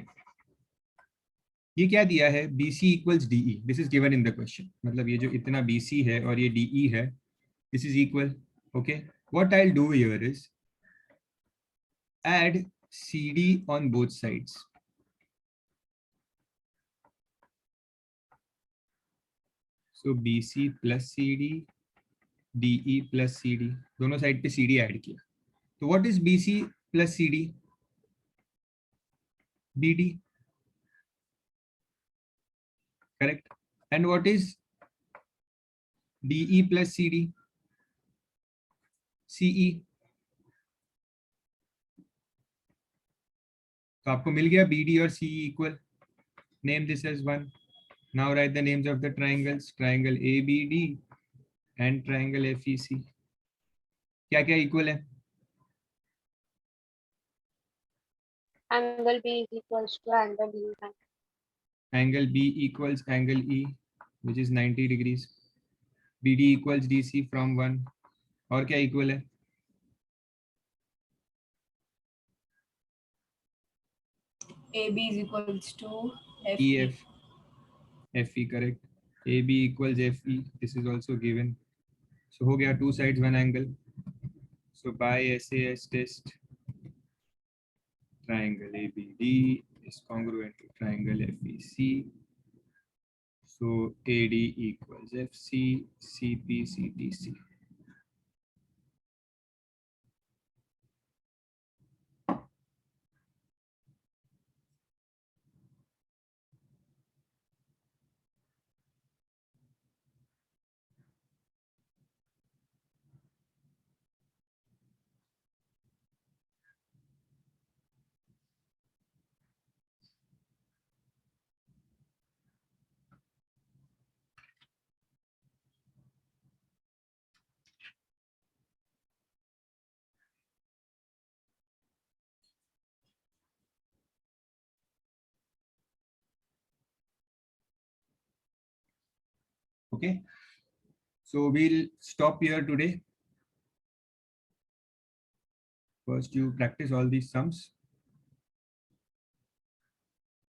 ये क्या दिया है, BC equals DE. This is given in the question. मतलब ये जो इतना BC है और ये DE है, this is equal. Okay. What I will do here is add CD on both sides. So BC plus CD, DE plus CD, दोनों side पे CD ऐड किया. तो what is BC plus CD? BD. Correct. And what is DE plus CD? CE. तो आपको मिल गया BD और CE equal. Name this as 1. Now write the names of the triangles. Triangle ABD and triangle FEC. क्या क्या equal है? Angle B is equals to angle E. Angle B equals angle E, which is 90 degrees. BD equals DC from 1. और क्या equal है? AB is equals to FE. EF. FE, correct. AB equals FE. This is also given. So हो गया, two sides one angle. So by SAS test, triangle ABD is congruent to triangle FEC. So AD equals FC, CP, CTC. Okay, so we'll stop here today. First you practice all these sums.